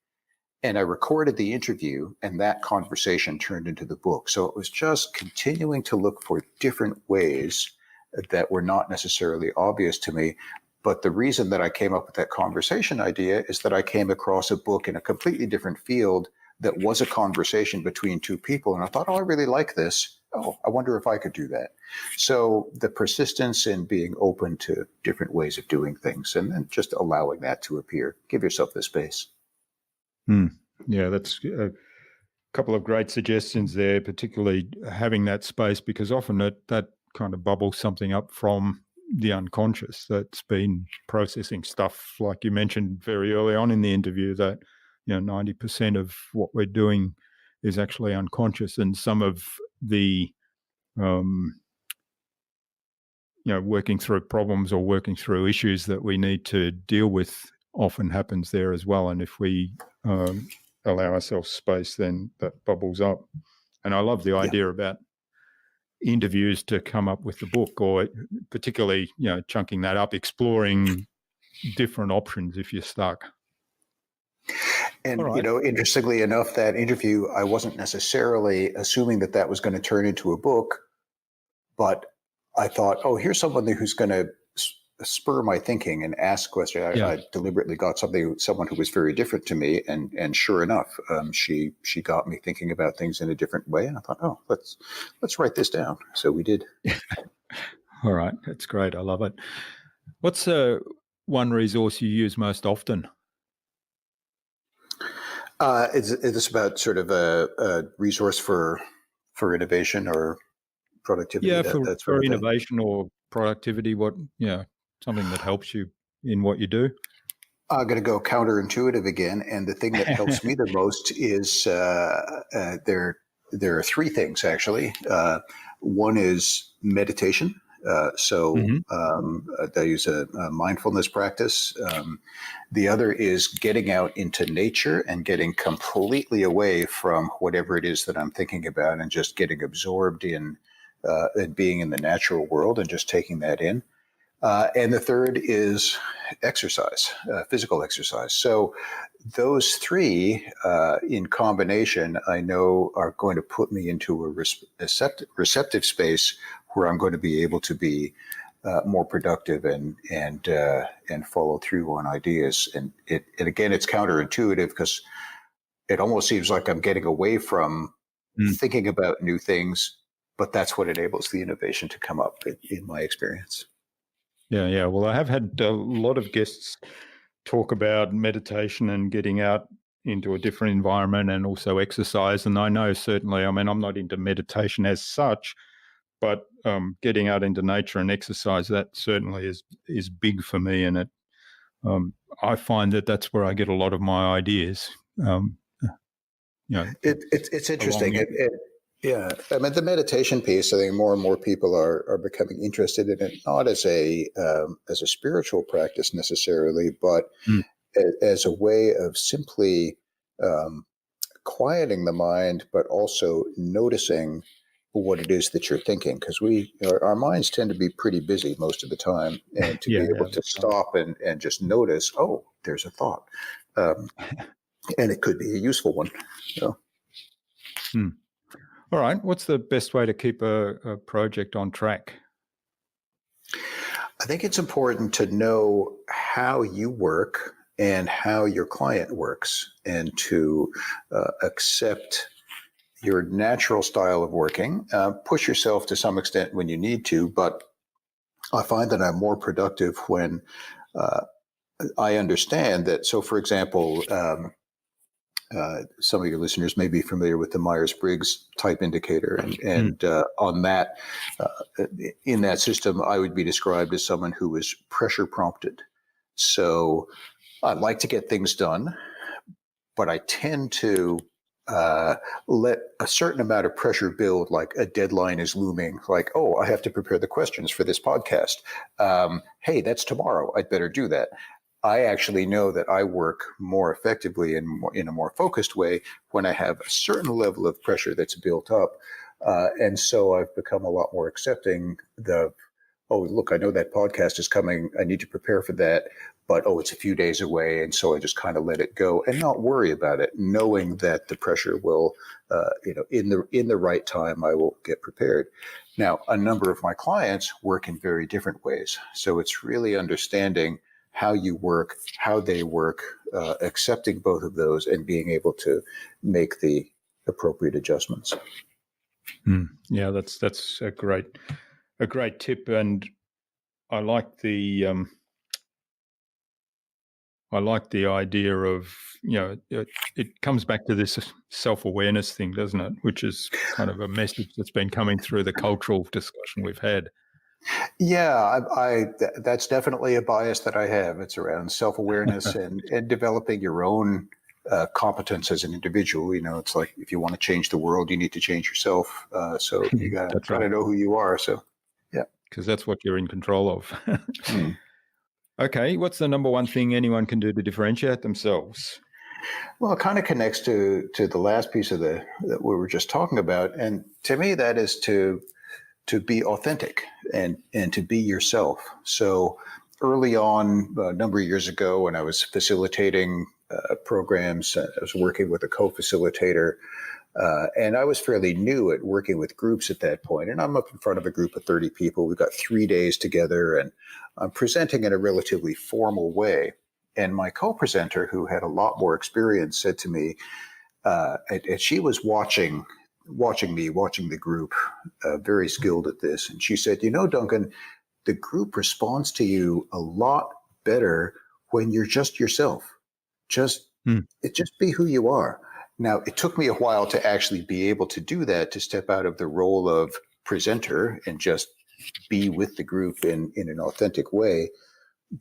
and I recorded the interview, and that conversation turned into the book. So it was just continuing to look for different ways that were not necessarily obvious to me. But the reason that I came up with that conversation idea is that I came across a book in a completely different field that was a conversation between 2 people. And I thought, I really like this. Oh, I wonder if I could do that. So the persistence in being open to different ways of doing things, and then just allowing that to appear. Give yourself the space. Yeah, that's a couple of great suggestions there, particularly having that space, because often that kind of bubbles something up from the unconscious that's been processing stuff, like you mentioned very early on in the interview, that 90% of what we're doing is actually unconscious, and some of the working through problems or working through issues that we need to deal with often happens there as well. And if we allow ourselves space, then that bubbles up. And I love the idea about interviews to come up with the book, or particularly, chunking that up, exploring different options if you're stuck. And, interestingly enough, that interview, I wasn't necessarily assuming that was going to turn into a book, but I thought, oh, here's someone who's going to spur my thinking and ask questions. Yeah. I deliberately got someone who was very different to me, and sure enough, she got me thinking about things in a different way. And I thought, oh, let's write this down. So we did. All right. That's great. I love it. What's one resource you use most often? Is this about sort of a resource for innovation or productivity? Yeah, That sort for of thing. innovation or productivity, something that helps you in what you do? I'm going to go counterintuitive again, and the thing that helps me the most is there are three things actually. One is meditation. Mhm. I use a mindfulness practice. The other is getting out into nature and getting completely away from whatever it is that I'm thinking about, and just getting absorbed in and being in the natural world and just taking that in. And the third is exercise, physical exercise. So those three in combination, I know are going to put me into a receptive space where I'm going to be able to be more productive and follow through on ideas. And again, it's counterintuitive because it almost seems like I'm getting away from Mm. thinking about new things, but that's what enables the innovation to come up in my experience. Yeah. Well, I have had a lot of guests talk about meditation and getting out into a different environment and also exercise. And I know certainly, I mean, I'm not into meditation as such, but getting out into nature and exercise, that certainly is big for me. And I find that that's where I get a lot of my ideas. It's Along interesting. with, Yeah, I mean the meditation piece. I think more and more people are becoming interested in it, not as a spiritual practice necessarily, but Mm. as a way of simply um, quieting the mind, but also noticing what it is that you're thinking. Because our minds tend to be pretty busy most of the time, and to be able to that's right. stop and just notice, oh, there's a thought, um, and it could be a useful one. So. Mm. All right. What's the best way to keep a project on track? I think it's important to know how you work and how your client works, and to accept your natural style of working. Push yourself to some extent when you need to, but I find that I'm more productive when uh, I understand that. So, for example, some of your listeners may be familiar with the Myers-Briggs type indicator, Mm. and on that, in that system, I would be described as someone who is pressure prompted. So I like to get things done, but I tend to uh, let a certain amount of pressure build, like a deadline is looming, like, oh, I have to prepare the questions for this podcast. Hey, that's tomorrow. I'd better do that. I actually know that I work more effectively and in a more focused way when I have a certain level of pressure that's built up. And so I've become a lot more accepting oh, look, I know that podcast is coming. I need to prepare for that. But, oh, it's a few days away. And so I just kind of let it go and not worry about it, knowing that the pressure will, in the right time, I will get prepared. Now, a number of my clients work in very different ways. So it's really understanding how you work, how they work, accepting both of those and being able to make the appropriate adjustments. Mm. Yeah, that's a great tip, and I like the idea of it comes back to this self-awareness thing, doesn't it? Which is kind of a message that's been coming through the cultural discussion we've had. Yeah, that's definitely a bias that I have. It's around self-awareness and developing your own competence as an individual. It's like if you want to change the world, you need to change yourself. So you That's gotta right, know who you are. So yeah. because that's what you're in control of. Hmm. Okay, what's the number one thing anyone can do to differentiate themselves? Well, it kind of connects to the last piece of that we were just talking about, and to me, that is to be authentic and to be yourself. So early on, a number of years ago, when I was facilitating programs, I was working with a co-facilitator, and I was fairly new at working with groups at that point. And I'm up in front of a group of 30 people. We've got 3 days together, and I'm presenting in a relatively formal way. And my co-presenter, who had a lot more experience, said to me, and she was watching the group, very skilled at this. And she said, Duncan, the group responds to you a lot better when you're just yourself. Just be who you are. Now, it took me a while to actually be able to do that, to step out of the role of presenter and just be with the group in an authentic way.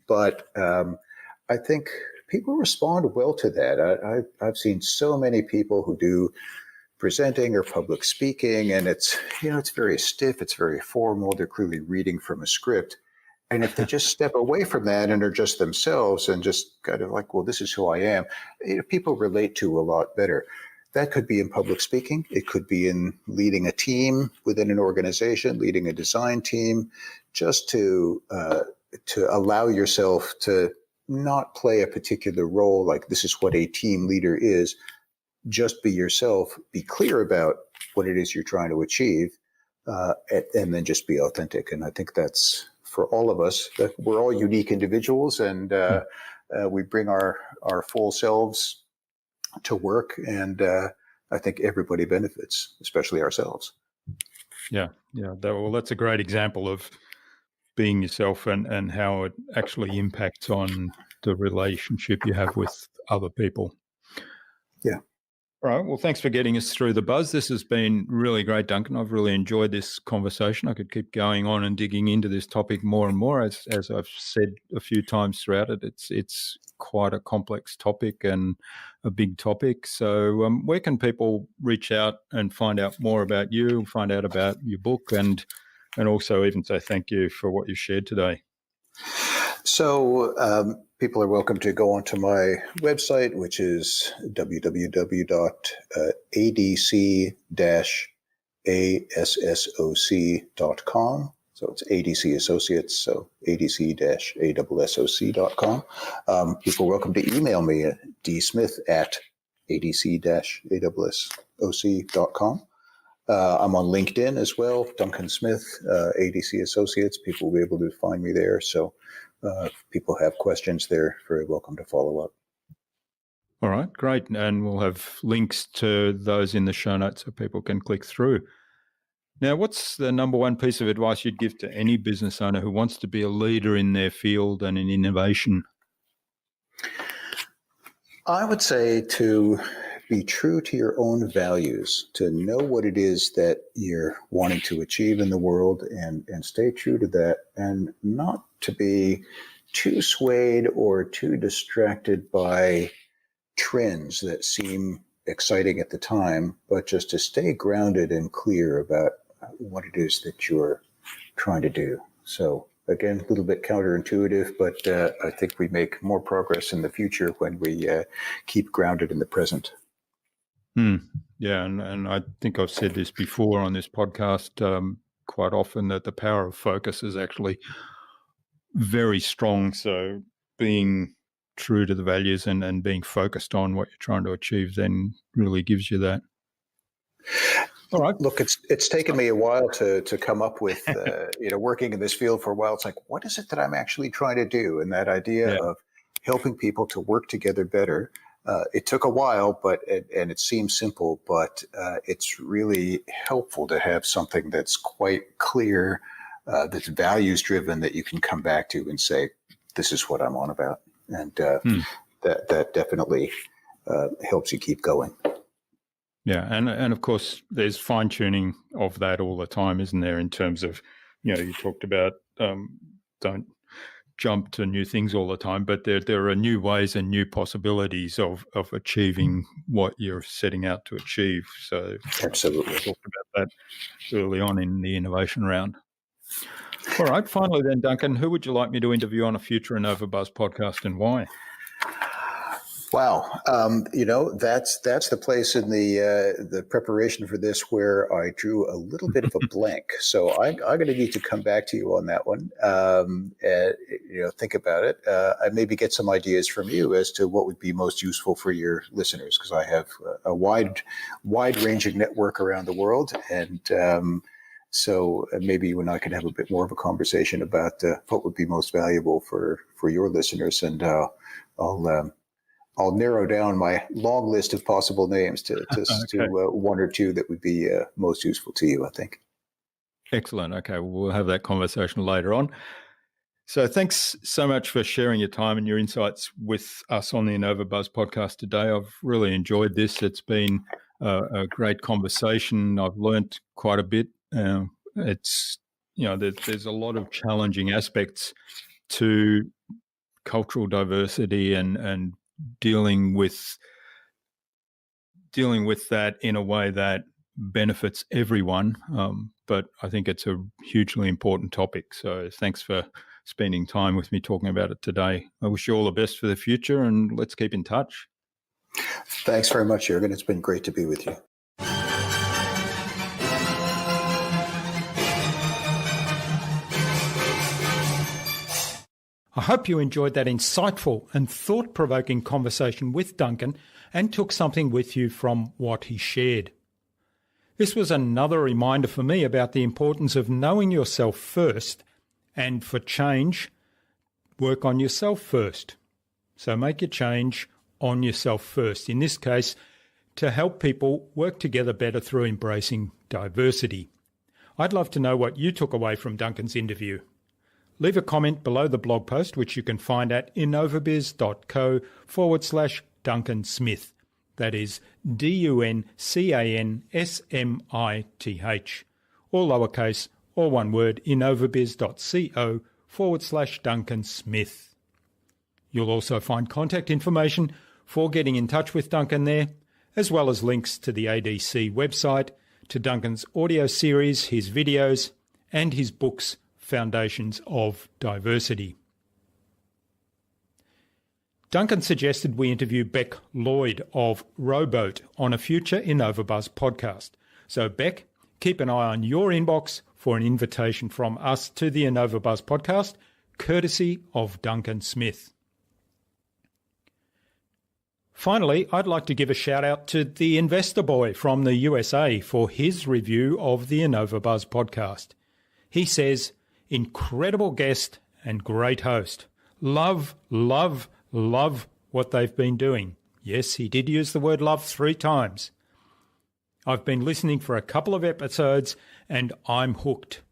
But I think people respond well to that. I've seen so many people who do presenting or public speaking, and it's very stiff, it's very formal. They're clearly reading from a script. And if they just step away from that and are just themselves and just kind of like, well, this is who I am, people relate to a lot better. That could be in public speaking. It could be in leading a team within an organization, leading a design team, just to allow yourself to not play a particular role, like this is what a team leader is. Just be yourself, be clear about what it is you're trying to achieve, and then just be authentic. And I think that's for all of us. That we're all unique individuals, and we bring our full selves to work, and I think everybody benefits, especially ourselves. Yeah. That's a great example of being yourself and how it actually impacts on the relationship you have with other people. Yeah. All right. Well, thanks for getting us through the buzz. This has been really great, Duncan. I've really enjoyed this conversation. I could keep going on and digging into this topic more and more. As I've said a few times throughout it, it's quite a complex topic and a big topic. So where can people reach out and find out more about you, find out about your book, and also even say thank you for what you shared today? So people are welcome to go onto my website, which is www.adc-assoc.com. So it's ADC Associates, so adc-assoc.com. People are welcome to email me at dsmith@adc-assoc.com. I'm on LinkedIn as well, Duncan Smith, ADC Associates. People will be able to find me there. So if people have questions, they're very welcome to follow up. All right, great. And we'll have links to those in the show notes so people can click through. Now, what's the number one piece of advice you'd give to any business owner who wants to be a leader in their field and in innovation? I would say to be true to your own values, to know what it is that you're wanting to achieve in the world, and stay true to that, and not to be too swayed or too distracted by trends that seem exciting at the time, but just to stay grounded and clear about what it is that you're trying to do. So again, a little bit counterintuitive, but I think we make more progress in the future when we keep grounded in the present. Yeah, and I think I've said this before on this podcast quite often, that the power of focus is actually very strong. So being true to the values and being focused on what you're trying to achieve then really gives you that. All right. Look, it's taken me a while to come up with, working in this field for a while. It's like, what is it that I'm actually trying to do? And that idea of helping people to work together better. It took a while, and it seems simple, but it's really helpful to have something that's quite clear, that's values driven, that you can come back to and say, this is what I'm on about. And that definitely helps you keep going. Yeah, and of course, there's fine tuning of that all the time, isn't there? In terms of, you talked about don't jump to new things all the time, but there are new ways and new possibilities of achieving what you're setting out to achieve. So absolutely, we talked about that early on in the innovation round. All right, finally then, Duncan, who would you like me to interview on a future InnovaBuzz podcast, and why? Wow, that's the place in the preparation for this where I drew a little bit of a blank. So I'm going to need to come back to you on that one. Think about it. I maybe get some ideas from you as to what would be most useful for your listeners, because I have a wide-ranging network around the world, and So maybe you and I could have a bit more of a conversation about what would be most valuable for your listeners, and I'll narrow down my long list of possible names to Okay. one or two that would be most useful to you, I think. Excellent. Okay, well, we'll have that conversation later on. So thanks so much for sharing your time and your insights with us on the InnovaBuzz podcast today. I've really enjoyed this. It's been a great conversation. I've learnt quite a bit. There's a lot of challenging aspects to cultural diversity and dealing with that in a way that benefits everyone. But I think it's a hugely important topic. So thanks for spending time with me talking about it today. I wish you all the best for the future, and let's keep in touch. Thanks very much, Jürgen. It's been great to be with you. I hope you enjoyed that insightful and thought-provoking conversation with Duncan and took something with you from what he shared. This was another reminder for me about the importance of knowing yourself first, and for change, work on yourself first. So make your change on yourself first. In this case, to help people work together better through embracing diversity. I'd love to know what you took away from Duncan's interview. Leave a comment below the blog post, which you can find at innovabiz.co/Duncan Smith. That is DUNCANSMITH. All lowercase, all one word, innovabiz.co/Duncan Smith. You'll also find contact information for getting in touch with Duncan there, as well as links to the ADC website, to Duncan's audio series, his videos, and his books, Foundations of Diversity. Duncan suggested we interview Beck Lloyd of Rowboat on a future InnovaBuzz podcast. So Beck, keep an eye on your inbox for an invitation from us to the InnovaBuzz podcast, courtesy of Duncan Smith. Finally, I'd like to give a shout out to the Investor Boy from the USA for his review of the InnovaBuzz podcast. He says, incredible guest and great host. Love, love, love what they've been doing. Yes, he did use the word love 3 times. I've been listening for a couple of episodes and I'm hooked.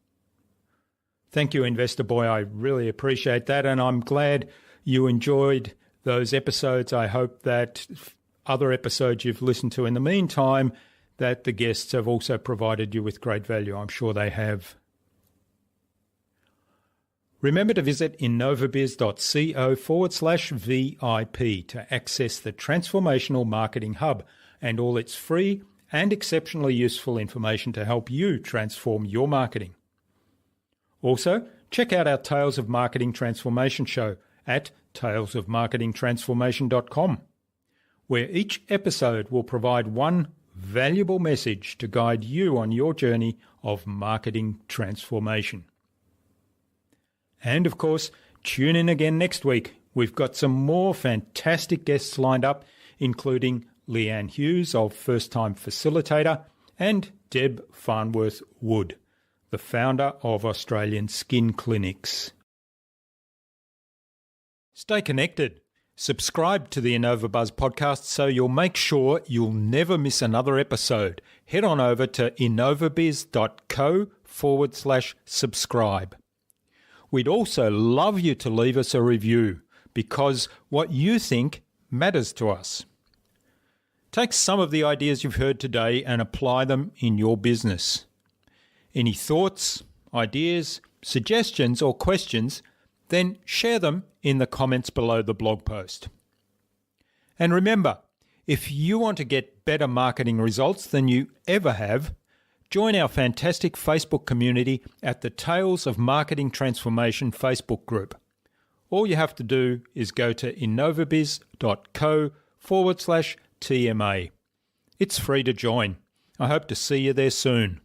Thank you, Investor Boy. I really appreciate that, and I'm glad you enjoyed those episodes. I hope that other episodes you've listened to in the meantime, that the guests have also provided you with great value. I'm sure they have. Remember to visit innovabiz.co/VIP to access the Transformational Marketing Hub and all its free and exceptionally useful information to help you transform your marketing. Also, check out our Tales of Marketing Transformation show at talesofmarketingtransformation.com, where each episode will provide one valuable message to guide you on your journey of marketing transformation. And of course, tune in again next week. We've got some more fantastic guests lined up, including Leanne Hughes of First Time Facilitator and Deb Farnworth Wood, the founder of Australian Skin Clinics. Stay connected. Subscribe to the InnovaBuzz podcast so you'll make sure you'll never miss another episode. Head on over to innovabiz.co/subscribe. We'd also love you to leave us a review, because what you think matters to us. Take some of the ideas you've heard today and apply them in your business. Any thoughts, ideas, suggestions or questions, then share them in the comments below the blog post. And remember, if you want to get better marketing results than you ever have, join our fantastic Facebook community at the Tales of Marketing Transformation Facebook group. All you have to do is go to innovabiz.co/TMA. It's free to join. I hope to see you there soon.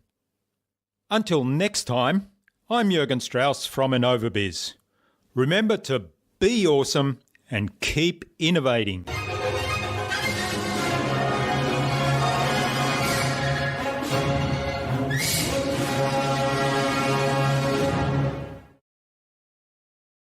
Until next time, I'm Jürgen Strauss from InnovaBiz. Remember to be awesome and keep innovating.